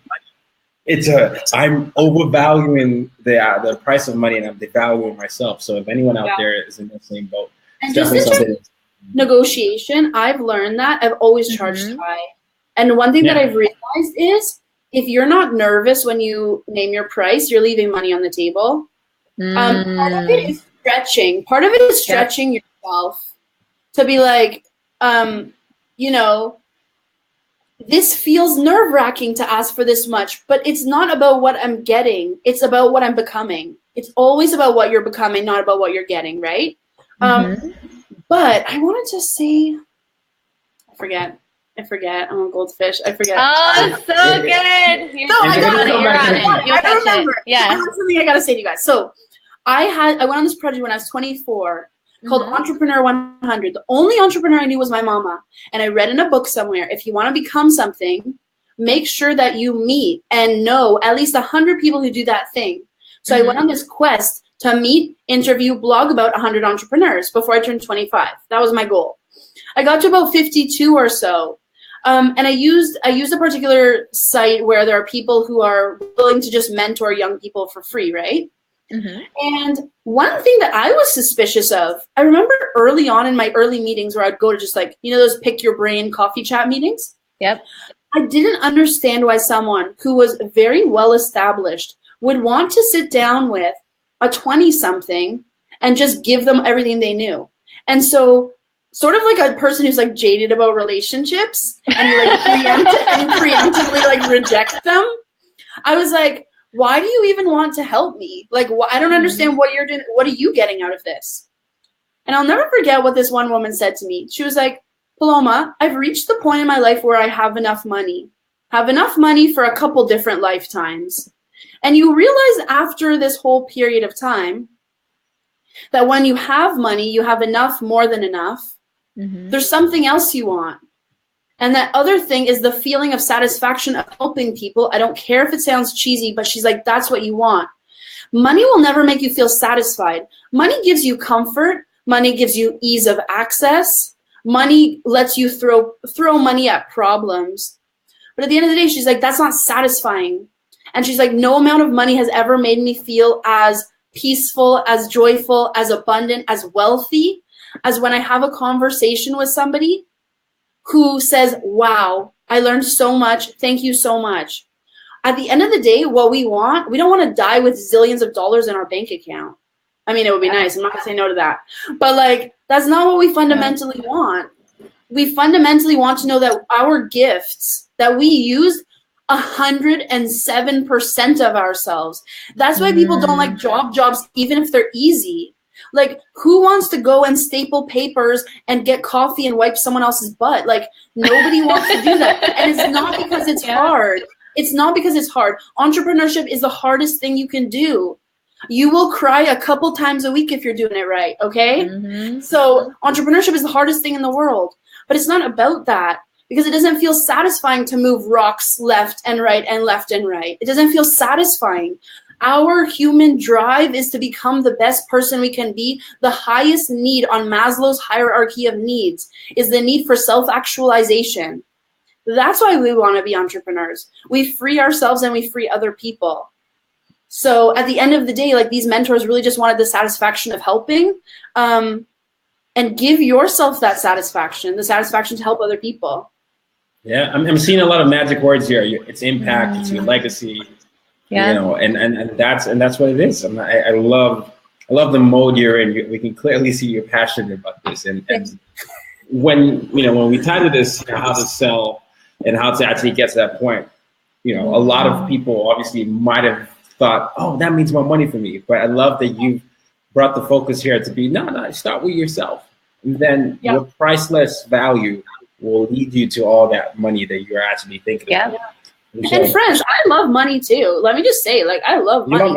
I'm overvaluing the price of money, and I'm devaluing myself. So if anyone out there is in the same boat, and just in terms of negotiation, I've learned that I've always charged high. And one thing that I've realized is, if you're not nervous when you name your price, you're leaving money on the table. Part of it is stretching. Part of it is stretching yourself to be like, you know, this feels nerve-wracking to ask for this much, but it's not about what I'm getting. It's about what I'm becoming. It's always about what you're becoming, not about what you're getting, right? But I wanted to say, I forget. I'm a goldfish. I forget. Oh, so good. I remember. Yeah. I have something I got to say to you guys. So I went on this project when I was 24 called Entrepreneur 100. The only entrepreneur I knew was my mama. And I read in a book somewhere, if you want to become something, make sure that you meet and know at least 100 people who do that thing. So I went on this quest to meet, interview, blog about 100 entrepreneurs before I turned 25. That was my goal. I got to about 52 or so. And I used a particular site where there are people who are willing to just mentor young people for free, right? And one thing that I was suspicious of, I remember early on in my early meetings where I'd go to just like, you know, those pick your brain coffee chat meetings? Yep. I didn't understand why someone who was very well established would want to sit down with a 20-something and just give them everything they knew. And so sort of like a person who's like jaded about relationships and you like preemptively like reject them. I was like, why do you even want to help me? Like, I don't understand what you're doing. What are you getting out of this? And I'll never forget what this one woman said to me. She was like, Paloma, I've reached the point in my life where I have enough money for a couple different lifetimes. And you realize after this whole period of time that when you have money, you have enough, more than enough. There's something else you want. And that other thing is the feeling of satisfaction of helping people. I don't care if it sounds cheesy, but she's like, that's what you want. Money will never make you feel satisfied. Money gives you comfort. Money gives you ease of access. Money lets you throw money at problems. But at the end of the day, she's like, that's not satisfying. And she's like, no amount of money has ever made me feel as peaceful, as joyful, as abundant, as wealthy as when I have a conversation with somebody who says, wow, I learned so much. Thank you so much. At the end of the day, what we want, we don't want to die with zillions of dollars in our bank account. I mean, it would be nice. I'm not going to say no to that. But like, that's not what we fundamentally want. We fundamentally want to know that our gifts, that we use 107% of ourselves. That's why people don't like jobs, even if they're easy. Like, who wants to go and staple papers and get coffee and wipe someone else's butt? Like, nobody wants to do that. And it's not because it's hard. It's not because it's hard. Entrepreneurship is the hardest thing you can do. You will cry a couple times a week if you're doing it right, okay? So entrepreneurship is the hardest thing in the world. But it's not about that, because it doesn't feel satisfying to move rocks left and right and left and right. It doesn't feel satisfying. Our human drive is to become the best person we can be. The highest need on Maslow's hierarchy of needs is the need for self-actualization. That's why we want to be entrepreneurs. We free ourselves and we free other people. So at the end of the day, like these mentors really just wanted the satisfaction of helping, and give yourself that satisfaction, the satisfaction to help other people. Yeah, I'm seeing a lot of magic words here. It's impact, it's your legacy, Yeah. you know, and that's what it is. I love the mode you're in. We can clearly see you're passionate about this. And when we titled this, how to sell and how to actually get to that point, a lot of people obviously might have thought, oh, that means more money for me. But I love that you brought the focus here to be, no, start with yourself. And then your priceless value will lead you to all that money that you're actually thinking about. And friends, I love money too. Let me just say, like, I love money.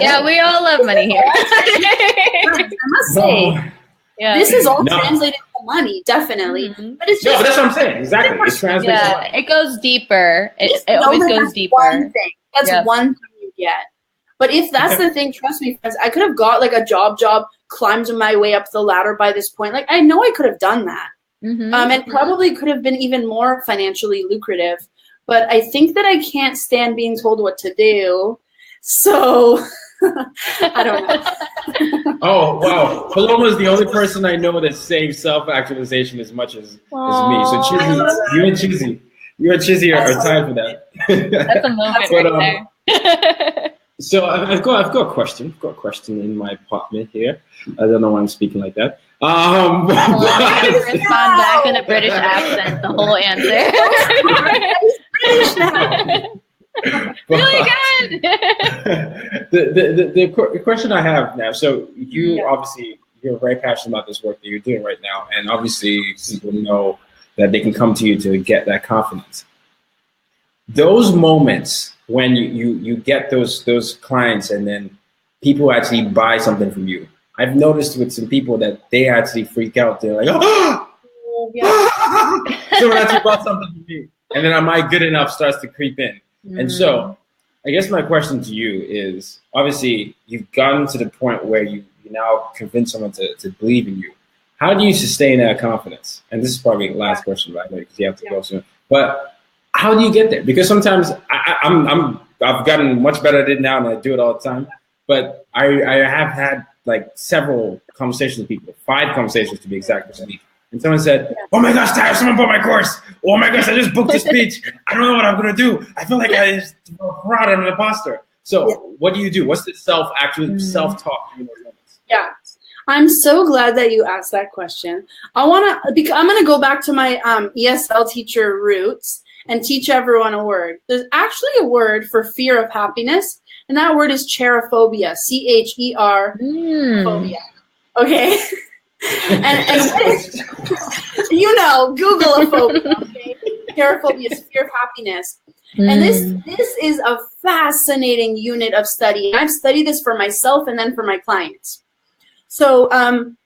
Yeah, we all love money here. I must say, this is all translated to money, definitely. But it's just, but that's what I'm saying. Exactly. It's translated to money. It goes deeper. It always goes deeper. One thing. That's one thing you get. But if that's the thing, trust me, friends, I could have got like a job, climbed my way up the ladder by this point. Like, I know I could have done that. And probably could have been even more financially lucrative. But I think that I can't stand being told what to do. So I don't know. Oh, wow. Paloma is the only person I know that saves self-actualization as much as me. So Chizzy, you and Chizzy are tied for that. That's a moment right there. So I've got a question. I've got a question in my apartment here. I don't know why I'm speaking like that. Respond back in a British accent. The whole answer. Really good. The question I have now. So obviously you're very passionate about this work that you're doing right now, and obviously people know that they can come to you to get that confidence. Those moments when you get those clients and then people actually buy something from you. I've noticed with some people that they actually freak out. They're like, someone actually bought something from me. And then am I good enough starts to creep in. And so I guess my question to you is, obviously you've gotten to the point where you now convince someone to believe in you. How do you sustain that confidence? And this is probably the last question, right? Because you have to go soon. But how do you get there? Because sometimes I've gotten much better at it now, and I do it all the time. But I have had like several conversations with people, 5 conversations to be exact this week. And someone said, "Oh my gosh, Tyler, someone bought my course. Oh my gosh, I just booked a speech. I don't know what I'm gonna do. I feel like I just fraud. I'm an imposter." So what do you do? What's the self-talk? Yeah. I'm so glad that you asked that question. I'm gonna go back to my ESL teacher roots and teach everyone a word. There's actually a word for fear of happiness, and that word is cherophobia. CHER phobia. Okay. and Google a phobia. Okay. Cherophobia is fear of happiness. And this is a fascinating unit of study. I've studied this for myself and then for my clients. So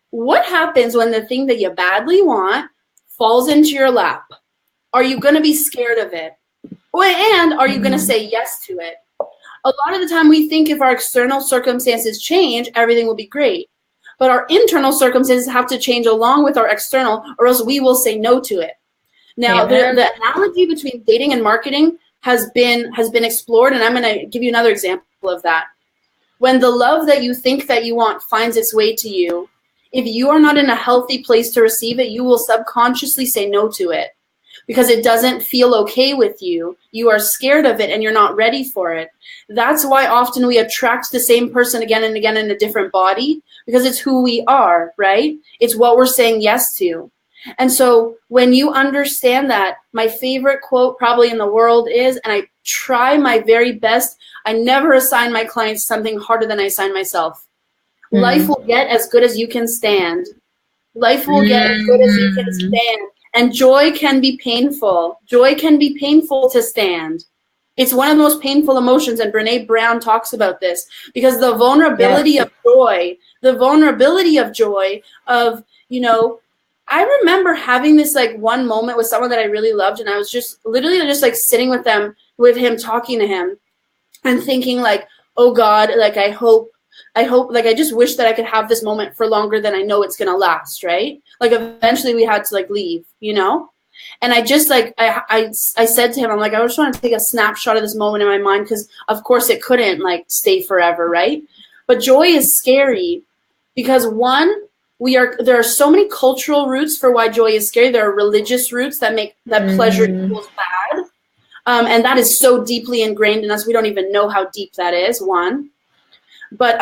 what happens when the thing that you badly want falls into your lap? Are you going to be scared of it? And are you going to say yes to it? A lot of the time we think if our external circumstances change, everything will be great. But our internal circumstances have to change along with our external, or else we will say no to it. Now, the analogy between dating and marketing has been explored, and I'm going to give you another example of that. When the love that you think that you want finds its way to you, if you are not in a healthy place to receive it, you will subconsciously say no to it because it doesn't feel okay with you. You are scared of it and you're not ready for it. That's why often we attract the same person again and again in a different body, because it's who we are, right? It's what we're saying yes to. And so when you understand that, my favorite quote probably in the world is, and I try my very best, I never assign my clients something harder than I assign myself. Life will get as good as you can stand. Life will get as good as you can stand. And joy can be painful. Joy can be painful to stand. It's one of the most painful emotions, and Brené Brown talks about this, because the vulnerability of joy, I remember having this like one moment with someone that I really loved, and I was just literally just like sitting with him, talking to him, and thinking like, oh God, like I hope, like I just wish that I could have this moment for longer than I know it's gonna last, right? Like eventually we had to like leave, And I just like, I said to him, I'm like, I just want to take a snapshot of this moment in my mind, because of course it couldn't like stay forever, right? But joy is scary because there are so many cultural roots for why joy is scary. There are religious roots that make that pleasure equals bad. And that is so deeply ingrained in us. We don't even know how deep that is, one. But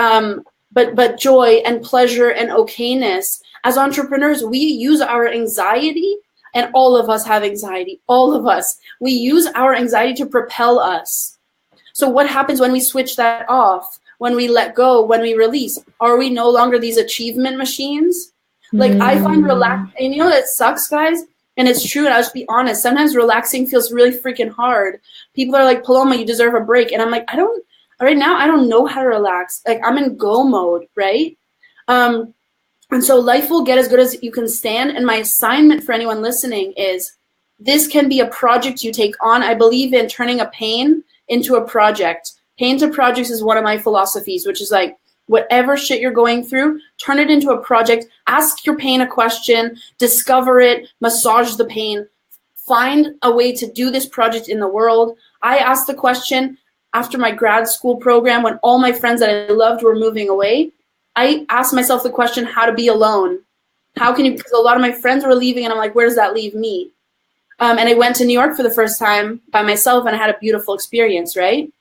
joy and pleasure and okayness, as entrepreneurs, we use our anxiety, and all of us have anxiety, all of us. We use our anxiety to propel us. So what happens when we switch that off, when we let go, when we release? Are we no longer these achievement machines? Like I find and you know that sucks, guys? And it's true, and I'll just be honest. Sometimes relaxing feels really freaking hard. People are like, Paloma, you deserve a break. And I'm like, right now, I don't know how to relax. Like I'm in go mode, right? And so life will get as good as you can stand. And my assignment for anyone listening is this can be a project you take on. I believe in turning a pain into a project. Pain to projects is one of my philosophies, which is like, whatever shit you're going through, turn it into a project. Ask your pain a question, discover it, massage the pain, find a way to do this project in the world. I asked the question after my grad school program when all my friends that I loved were moving away. I asked myself the question, how to be alone. How can you, because a lot of my friends were leaving, and I'm like, where does that leave me? And I went to New York for the first time by myself, and I had a beautiful experience, right?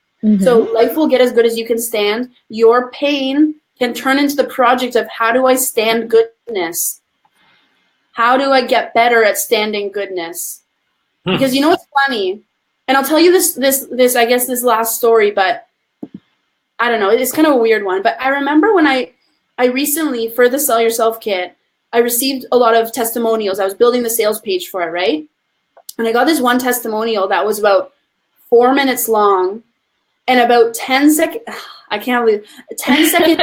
So life will get as good as you can stand. Your pain can turn into the project of how do I stand goodness? How do I get better at standing goodness? Because you know what's funny? And I'll tell you this I guess this last story, but I don't know, it's kind of a weird one. But I remember when I recently, for the Sell Yourself kit, I received a lot of testimonials. I was building the sales page for it, right? And I got this one testimonial that was about 4 minutes long. And about 10 seconds, I can't believe, 10 seconds,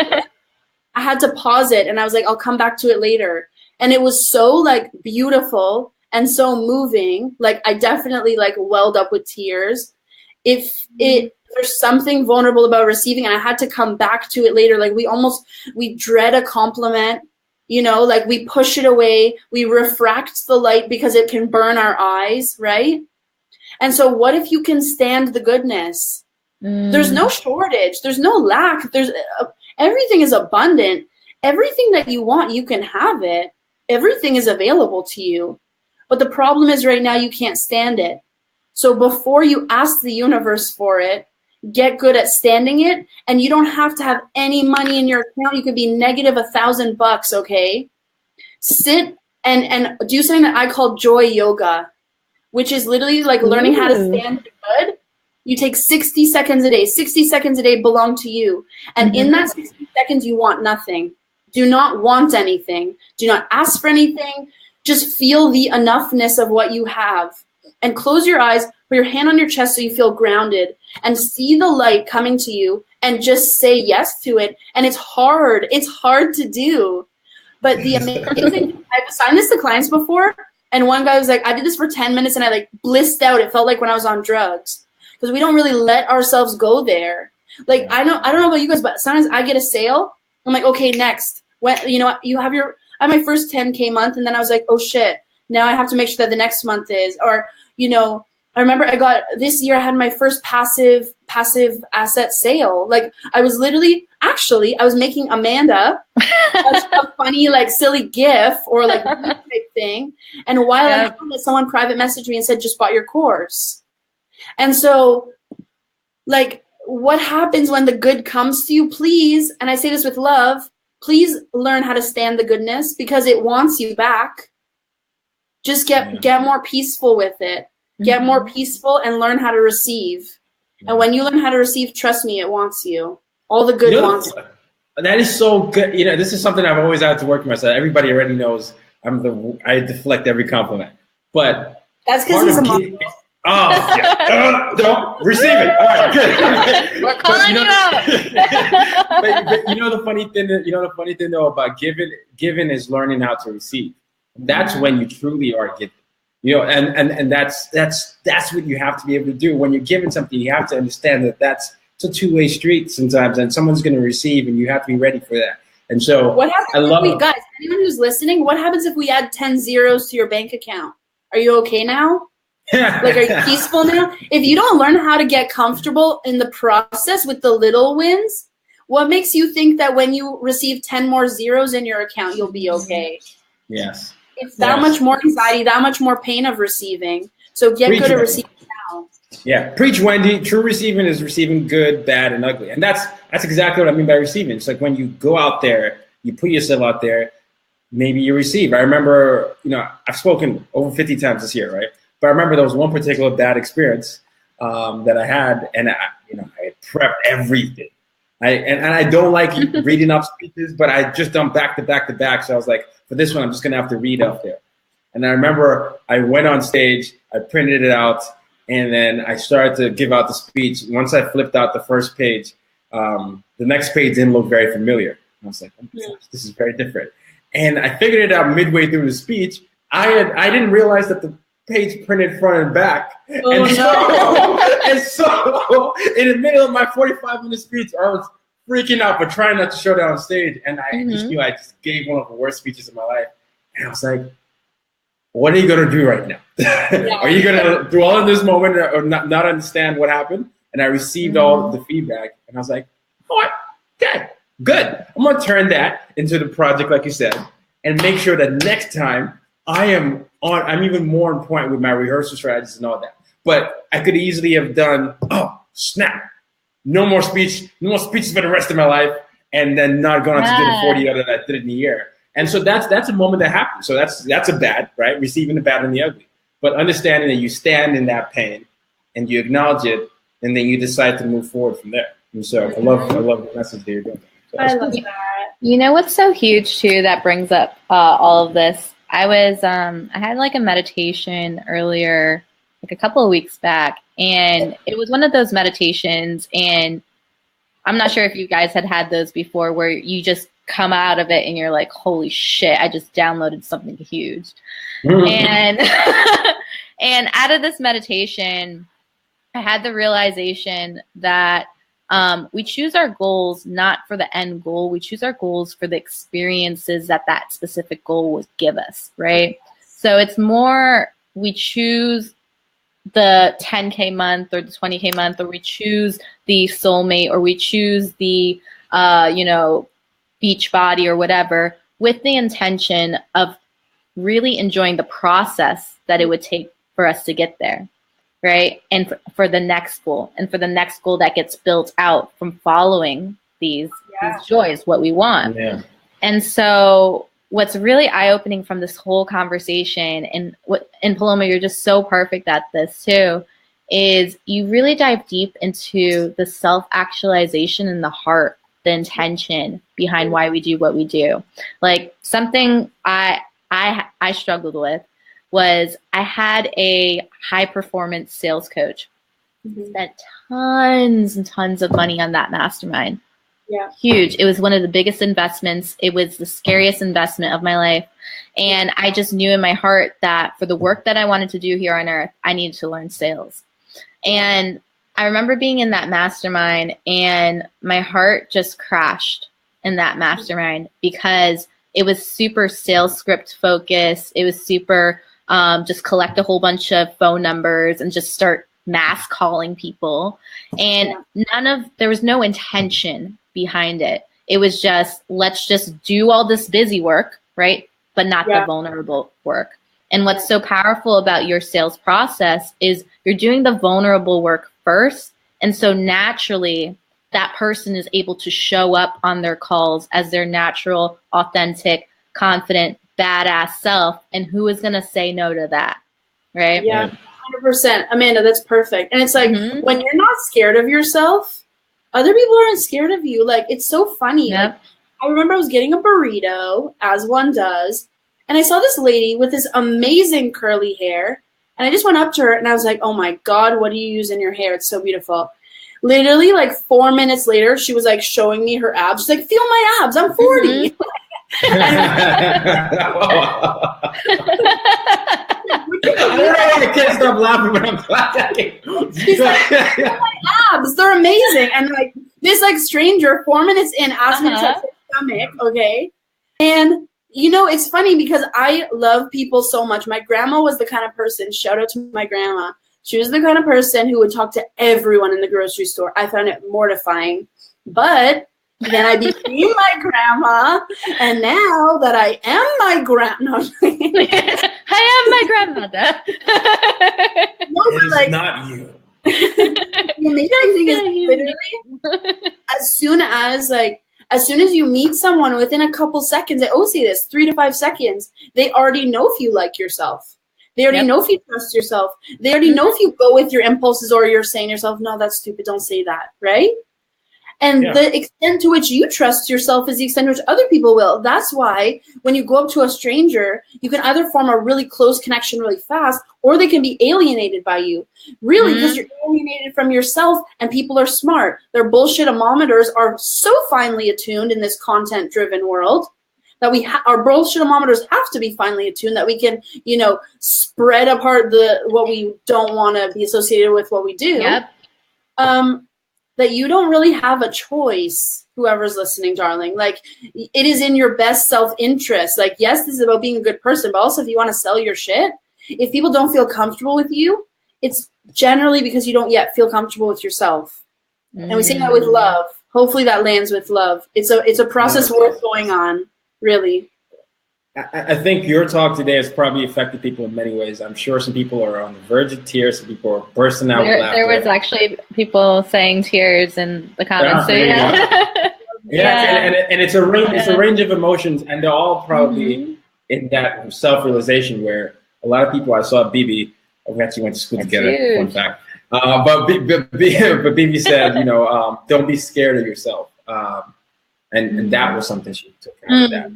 I had to pause it. And I was like, I'll come back to it later. And it was so like beautiful and so moving. Like I definitely like welled up with tears. There's something vulnerable about receiving, and I had to come back to it later. Like we dread a compliment, you know, like we push it away. We refract the light because it can burn our eyes, right? And so what if you can stand the goodness? There's no shortage. There's no lack. Everything is abundant. Everything that you want, you can have it. Everything is available to you. But the problem is right now you can't stand it. So before you ask the universe for it, get good at standing it. And you don't have to have any money in your account. You could be negative $1,000, okay? Sit and do something that I call joy yoga, which is literally like learning how to stand good. You take 60 seconds a day. 60 seconds a day belong to you. And in that 60 seconds, you want nothing. Do not want anything. Do not ask for anything. Just feel the enoughness of what you have. And close your eyes, put your hand on your chest so you feel grounded, and see the light coming to you, and just say yes to it. And it's hard. It's hard to do. But the amazing thing, I've assigned this to clients before, and one guy was like, I did this for 10 minutes, and I like blissed out. It felt like when I was on drugs. Because we don't really let ourselves go there. Like I don't know about you guys, but sometimes I get a sale. I'm like, okay, next. When I have my first 10K month, and then I was like, oh shit, now I have to make sure that the next month is. Or I remember this year I had my first passive asset sale. Like I was making Amanda a funny like silly GIF or like type thing, and while I found it, someone private messaged me and said, just bought your course. And so, like, what happens when the good comes to you? Please, and I say this with love, please learn how to stand the goodness, because it wants you back. Just get more peaceful with it. Get more peaceful and learn how to receive. And when you learn how to receive, trust me, it wants you. All the good wants you. That is so good. This is something I've always had to work with myself. Everybody already knows I deflect every compliment. But that's because he's a mom. Oh, yeah. Don't receive it. All right, good. We're calling you out. but the funny thing though about giving is learning how to receive. That's when you truly are giving. And that's what you have to be able to do. When you're giving something, you have to understand that it's a two-way street sometimes, and someone's going to receive, and you have to be ready for that. And so what happens guys, anyone who's listening, what happens if we add 10 zeros to your bank account? Are you okay now? Like, are you peaceful now? If you don't learn how to get comfortable in the process with the little wins, what makes you think that when you receive 10 more zeros in your account, you'll be okay? Yes. It's that much more anxiety, that much more pain of receiving. So get good at receiving now. Yeah, preach, Wendy. True receiving is receiving good, bad, and ugly. And that's exactly what I mean by receiving. It's like when you go out there, you put yourself out there, maybe you receive. I remember, I've spoken over 50 times this year, right? But I remember there was one particular bad experience that I had, and I had prepped everything. I don't like reading up speeches, but I just done back to back to back. So I was like, for this one, I'm just gonna have to read up there. And I remember I went on stage, I printed it out, and then I started to give out the speech. Once I flipped out the first page, the next page didn't look very familiar. And I was like, oh my gosh, this is very different. And I figured it out midway through the speech. I didn't realize that the page printed front and back. And so in the middle of my 45-minute speech, I was freaking out, but trying not to show that on stage. And I just knew I just gave one of the worst speeches of my life. And I was like, what are you going to do right now? Are you going to dwell in this moment or not understand what happened? And I received all the feedback. And I was like, oh, okay, good. I'm going to turn that into the project, like you said, and make sure that next time I'm even more on point with my rehearsal strategies and all that. But I could easily have done, oh, snap. No more speeches for the rest of my life, and then not going on to do the 40 other that I did in a year. And so that's a moment that happens. So that's a bad, right? Receiving the bad and the ugly. But understanding that you stand in that pain and you acknowledge it, and then you decide to move forward from there. And so I love the message that you're doing. So I love that. You know what's so huge too that brings up all of this? I had like a meditation earlier, like a couple of weeks back, and it was one of those meditations, and I'm not sure if you guys had those before, where you just come out of it and you're like, holy shit, I just downloaded something huge. And and out of this meditation, I had the realization that we choose our goals not for the end goal. We choose our goals for the experiences that specific goal would give us, right? So it's more, we choose the 10K month or the 20K month, or we choose the soulmate, or we choose the, beach body or whatever, with the intention of really enjoying the process that it would take for us to get there. Right. And for the next goal, and for the next goal that gets built out from following these joys, what we want. Yeah. And so what's really eye-opening from this whole conversation, and Paloma, you're just so perfect at this too, is you really dive deep into the self-actualization in the heart, the intention behind why we do what we do. Like something I struggled with was I had a high performance sales coach. Spent tons and tons of money on that mastermind. Yeah. Huge. It was one of the biggest investments. It was the scariest investment of my life. And I just knew in my heart that for the work that I wanted to do here on earth, I needed to learn sales. And I remember being in that mastermind, and my heart just crashed in that mastermind because it was super sales script focused. It was super just collect a whole bunch of phone numbers and just start mass calling people. And there was no intention behind it. It was just, let's just do all this busy work, right? But not the vulnerable work. And what's so powerful about your sales process is you're doing the vulnerable work first. And so naturally, that person is able to show up on their calls as their natural, authentic, confident, badass self. And who is going to say no to that? Right? Yeah, 100%. Amanda, that's perfect. And it's like, when you're not scared of yourself, other people aren't scared of you. Like, it's so funny. Yep. Like, I remember I was getting a burrito, as one does, and I saw this lady with this amazing curly hair, and I just went up to her, and I was like, oh my God, what do you use in your hair? It's so beautiful. Literally, like 4 minutes later, she was like showing me her abs. She's like, feel my abs. I'm 40. I can't stop laughing when I'm laughing. She's like, oh, my abs, they're amazing. And like this like stranger 4 minutes in asked me to touch her stomach, okay? And you know, it's funny because I love people so much. My grandma was the kind of person, shout out to my grandma. She was the kind of person who would talk to everyone in the grocery store. I found it mortifying. But then I became my grandma, and now that I am my grandma, I am my grandmother. It is like, not you. The amazing thing is literally as soon as you meet someone within a couple seconds, I always say this, 3 to 5 seconds, they already know if you like yourself. They already know if you trust yourself. They already know if you go with your impulses or you're saying to yourself, no, that's stupid, don't say that, right? And the extent to which you trust yourself is the extent to which other people will. That's why when you go up to a stranger, you can either form a really close connection really fast, or they can be alienated by you. Really, because you're alienated from yourself, and people are smart. Their bullshit-omometers are so finely attuned in this content-driven world that our bullshit-omometers have to be finely attuned, that we can, you know, spread apart what we don't want to be associated with what we do. Yep. That you don't really have a choice, whoever's listening, darling. Like, it is in your best self-interest. Like, yes, this is about being a good person, but also if you want to sell your shit, if people don't feel comfortable with you, it's generally because you don't yet feel comfortable with yourself. And we say that with love. Hopefully that lands with love. It's a process worth going on, really. I think your talk today has probably affected people in many ways. I'm sure some people are on the verge of tears. Some people are bursting out with laughter. There was actually people saying tears in the comments. And it's a range of emotions, and they're all probably in that self-realization where a lot of people, I saw Bibi, we actually went to school together, fun fact. But Bibi said, you know, don't be scared of yourself. And that was something she took out of that.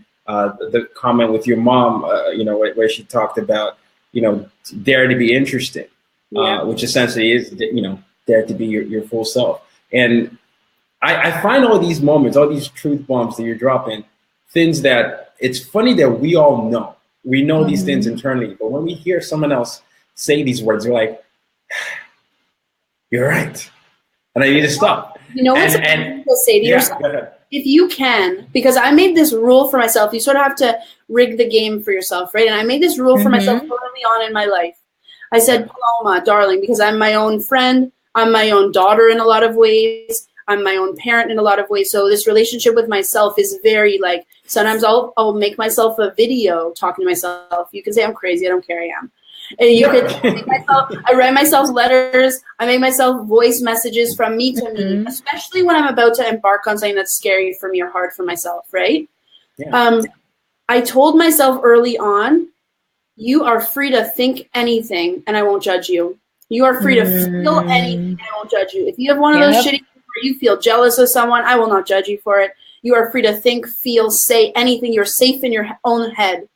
The comment with your mom, you know, where she talked about, you know, dare to be interested, which essentially is, you know, dare to be your full self. And I find all these moments, all these truth bombs that you're dropping, things that it's funny that we all know. We know these things internally, but when we hear someone else say these words, we're like, you're right. And I need to stop. You know what's important to say to yourself? If you can, because I made this rule for myself, you sort of have to rig the game for yourself, right? And I made this rule for myself early on in my life. I said, Paloma, darling, because I'm my own friend, I'm my own daughter in a lot of ways, I'm my own parent in a lot of ways. So this relationship with myself is very like, sometimes I'll make myself a video talking to myself. You can say I'm crazy, I don't care, I am. And you could I write myself letters. I make myself voice messages from me to me, especially when I'm about to embark on something that's scary for me or hard for myself, right? Yeah. I told myself early on, you are free to think anything and I won't judge you. You are free to feel anything and I won't judge you. If you have one of those shitty things where you feel jealous of someone, I will not judge you for it. You are free to think, feel, say anything. You're safe in your own head.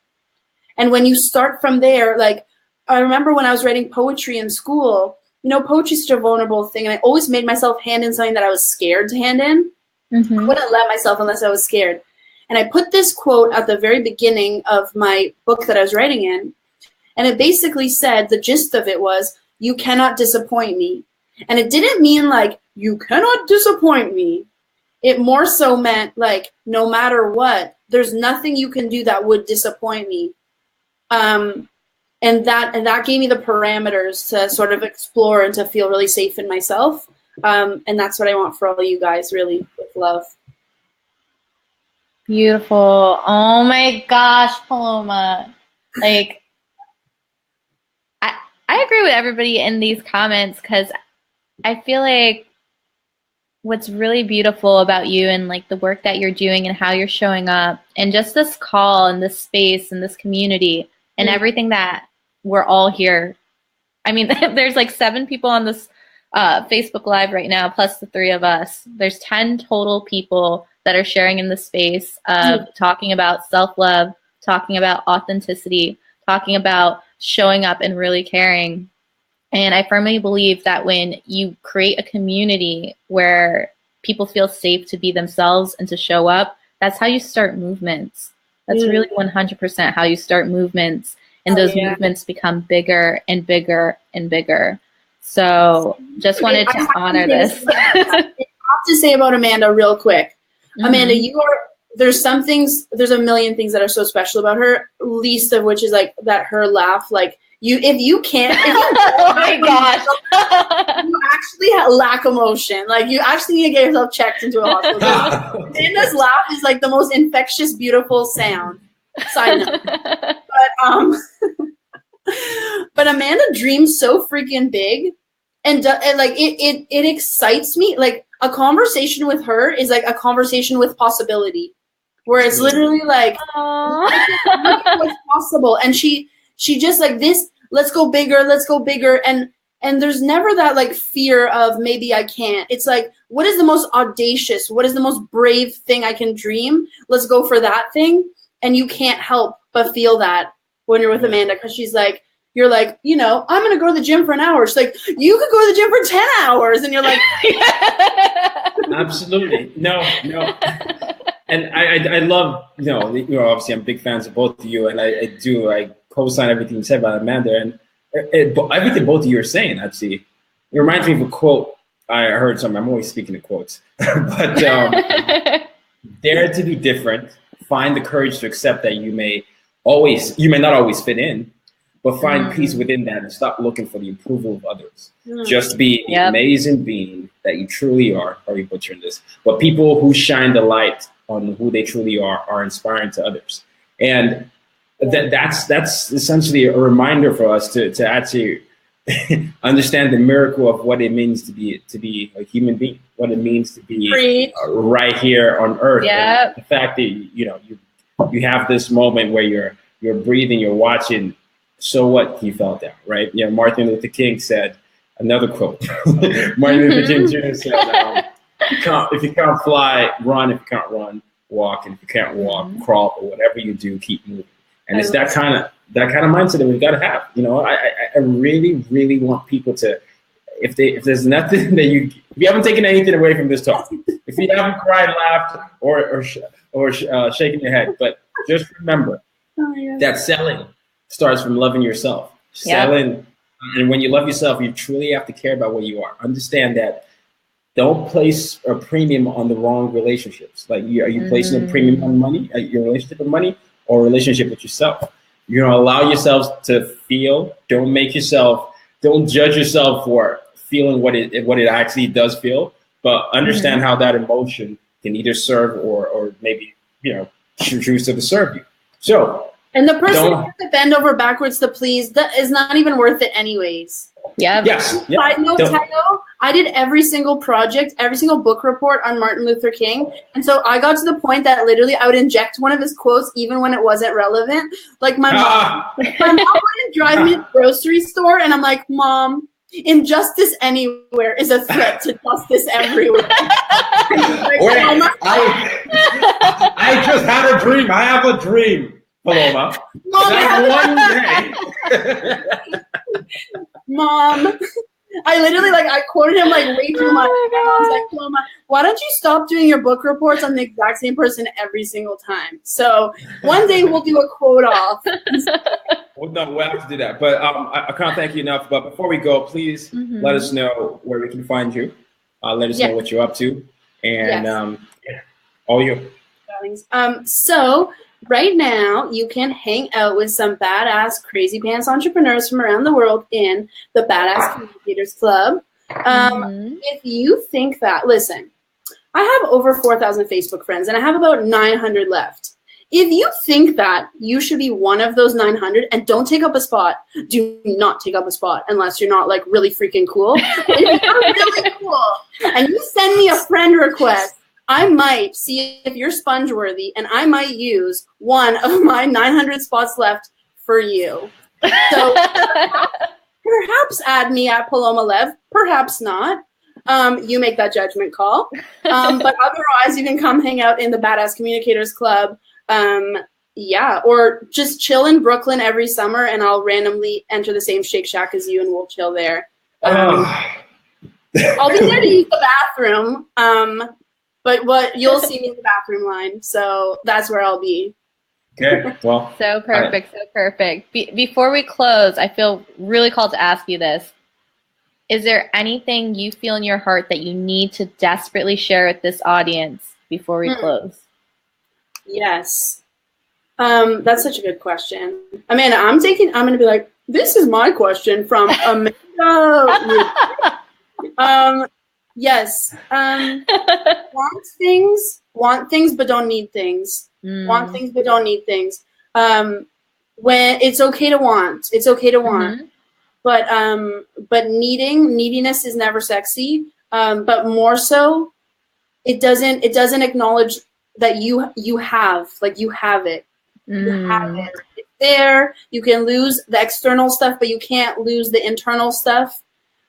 And when you start from there, like, I remember when I was writing poetry in school, you know, poetry is such a vulnerable thing. And I always made myself hand in something that I was scared to hand in. I wouldn't let myself unless I was scared. And I put this quote at the very beginning of my book that I was writing in. And it basically said, the gist of it was, you cannot disappoint me. And it didn't mean like, you cannot disappoint me. It more so meant like, no matter what, there's nothing you can do that would disappoint me. And that gave me the parameters to sort of explore and to feel really safe in myself. And that's what I want for all of you guys, really, with love. Beautiful. Oh my gosh, Paloma. Like, I agree with everybody in these comments because I feel like what's really beautiful about you and like the work that you're doing and how you're showing up and just this call and this space and this community and everything that we're all here. I mean, there's like 7 people on this Facebook Live right now, plus the 3 of us. There's 10 total people that are sharing in the space of talking about self-love, talking about authenticity, talking about showing up and really caring. And I firmly believe that when you create a community where people feel safe to be themselves and to show up, that's how you start movements. That's really 100% how you start movements. And those movements become bigger and bigger and bigger. So just wanted to honor this. I have to say about Amanda real quick. Amanda, you are there's a million things that are so special about her, least of which is like that her laugh, like if you oh my gosh, you actually lack emotion. Like you actually need to get yourself checked into a hospital. Amanda's laugh is like the most infectious, beautiful sound. Side note. But Amanda dreams so freaking big, and like it excites me. Like a conversation with her is like a conversation with possibility, where it's literally like look at what's possible, and she just like this. Let's go bigger, and there's never that like fear of maybe I can't. It's like, what is the most audacious, what is the most brave thing I can dream? Let's go for that thing. And you can't help but feel that when you're with Amanda, because she's like, you're like, you know, I'm going to go to the gym for an hour. She's like, you could go to the gym for 10 hours. And you're like, absolutely. No. And I love, obviously I'm big fans of both of you, and I co-sign everything you said about Amanda, and everything both of you are saying, actually. It reminds me of a quote I heard somewhere. I'm always speaking of quotes. But dare to be different. Find the courage to accept that you may not always fit in, but find peace within that and stop looking for the approval of others. Just be the amazing being that you truly are. Sorry, butchering this. But people who shine the light on who they truly are inspiring to others. And that's essentially a reminder for us to actually understand the miracle of what it means to be a human being, what it means to be right here on earth. Yep. The fact that you have this moment where you're breathing, you're watching. So what? He fell down, right? Martin Luther King said another quote. Martin Luther King Jr. said, if you can't fly, run. If you can't run, walk. And if you can't walk, crawl. Or whatever you do, keep moving. And it's that kind of mindset that we've got to have. I really, really want people to, if there's nothing that if you haven't taken anything away from this talk, if you haven't cried, laughed, or shaking your head, but just remember that selling starts from loving yourself. Selling, and when you love yourself, you truly have to care about what you are. Understand that. Don't place a premium on the wrong relationships. Like, are you placing a premium on money, your relationship with money, or a relationship with yourself? Allow yourselves to feel. Don't judge yourself for feeling what it actually does feel, but understand how that emotion can either serve or maybe, choose to serve you. So, and the person who has to bend over backwards to please, that is not even worth it anyways. Yeah. Yes. Side note, I did every single project, every single book report on Martin Luther King. And so I got to the point that literally I would inject one of his quotes even when it wasn't relevant. Like my mom would drive me to the grocery store and I'm like, Mom, injustice anywhere is a threat to justice everywhere. I just had a dream. I have a dream, Paloma. Mom, I literally I quoted him way too much. I was like, Paloma, why don't you stop doing your book reports on the exact same person every single time? So one day we'll do a quote off. Well, no, we'll have to do that. But I can't thank you enough. But before we go, please let us know where we can find you. Let us know what you're up to. And all you. So right now, you can hang out with some badass, crazy pants entrepreneurs from around the world in the Badass Communicators Club. If you think that, listen, I have over 4,000 Facebook friends, and I have about 900 left. If you think that you should be one of those 900, and don't take up a spot, do not take up a spot unless you're not really freaking cool. If you're really cool, and you send me a friend request, I might see if you're sponge worthy, and I might use one of my 900 spots left for you. So perhaps add me at Paloma Lev, perhaps not. You make that judgment call. But otherwise, you can come hang out in the Badass Communicators Club. Or just chill in Brooklyn every summer, and I'll randomly enter the same Shake Shack as you, and we'll chill there. I'll be there to use the bathroom. But you'll see me in the bathroom line, so that's where I'll be. Okay, well. So perfect, so perfect. Before we close, I feel really called to ask you this. Is there anything you feel in your heart that you need to desperately share with this audience before we close? Yes. That's such a good question. Amanda, I'm going to be like, this is my question from Amanda. Yes. Want things, but don't need things. Want things, but don't need things. When it's okay to want, but neediness is never sexy. But more so, it doesn't acknowledge that you have it. You have it. It's there. You can lose the external stuff, but you can't lose the internal stuff.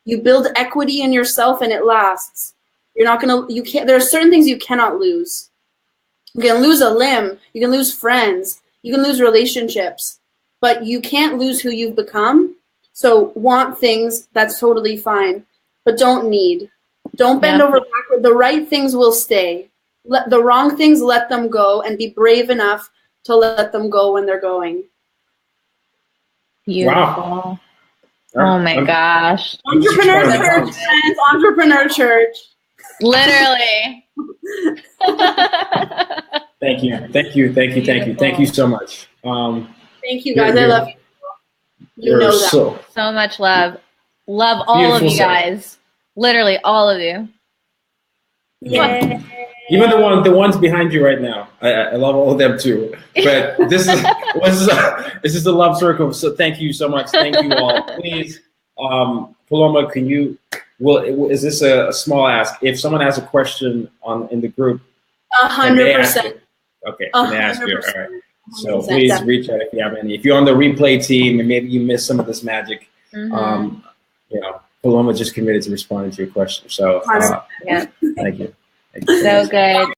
You build equity in yourself, and it lasts. There are certain things you cannot lose. You can lose a limb. You can lose friends. You can lose relationships, but you can't lose who you've become. So want things, that's totally fine, but don't need. Don't bend over backward. The right things will stay. Let the wrong things, let them go, and be brave enough to let them go when they're going. Beautiful. Wow. Oh my gosh. Entrepreneur Church, friends. Entrepreneur Church. Literally. Thank you so much. Thank you guys. I love you. You know that. So much love. Love all of you guys. Literally all of you. Yeah. Even the ones behind you right now. I love all of them too. But this is the love circle. So thank you so much. Thank you all. Please, Paloma, is this a small ask? If someone has a question in the group, 100%. Okay, can they ask you? All right. So please reach out if you have any. If you're on the replay team and maybe you missed some of this magic, Paloma just committed to responding to your question. So yeah. Thank you. So good.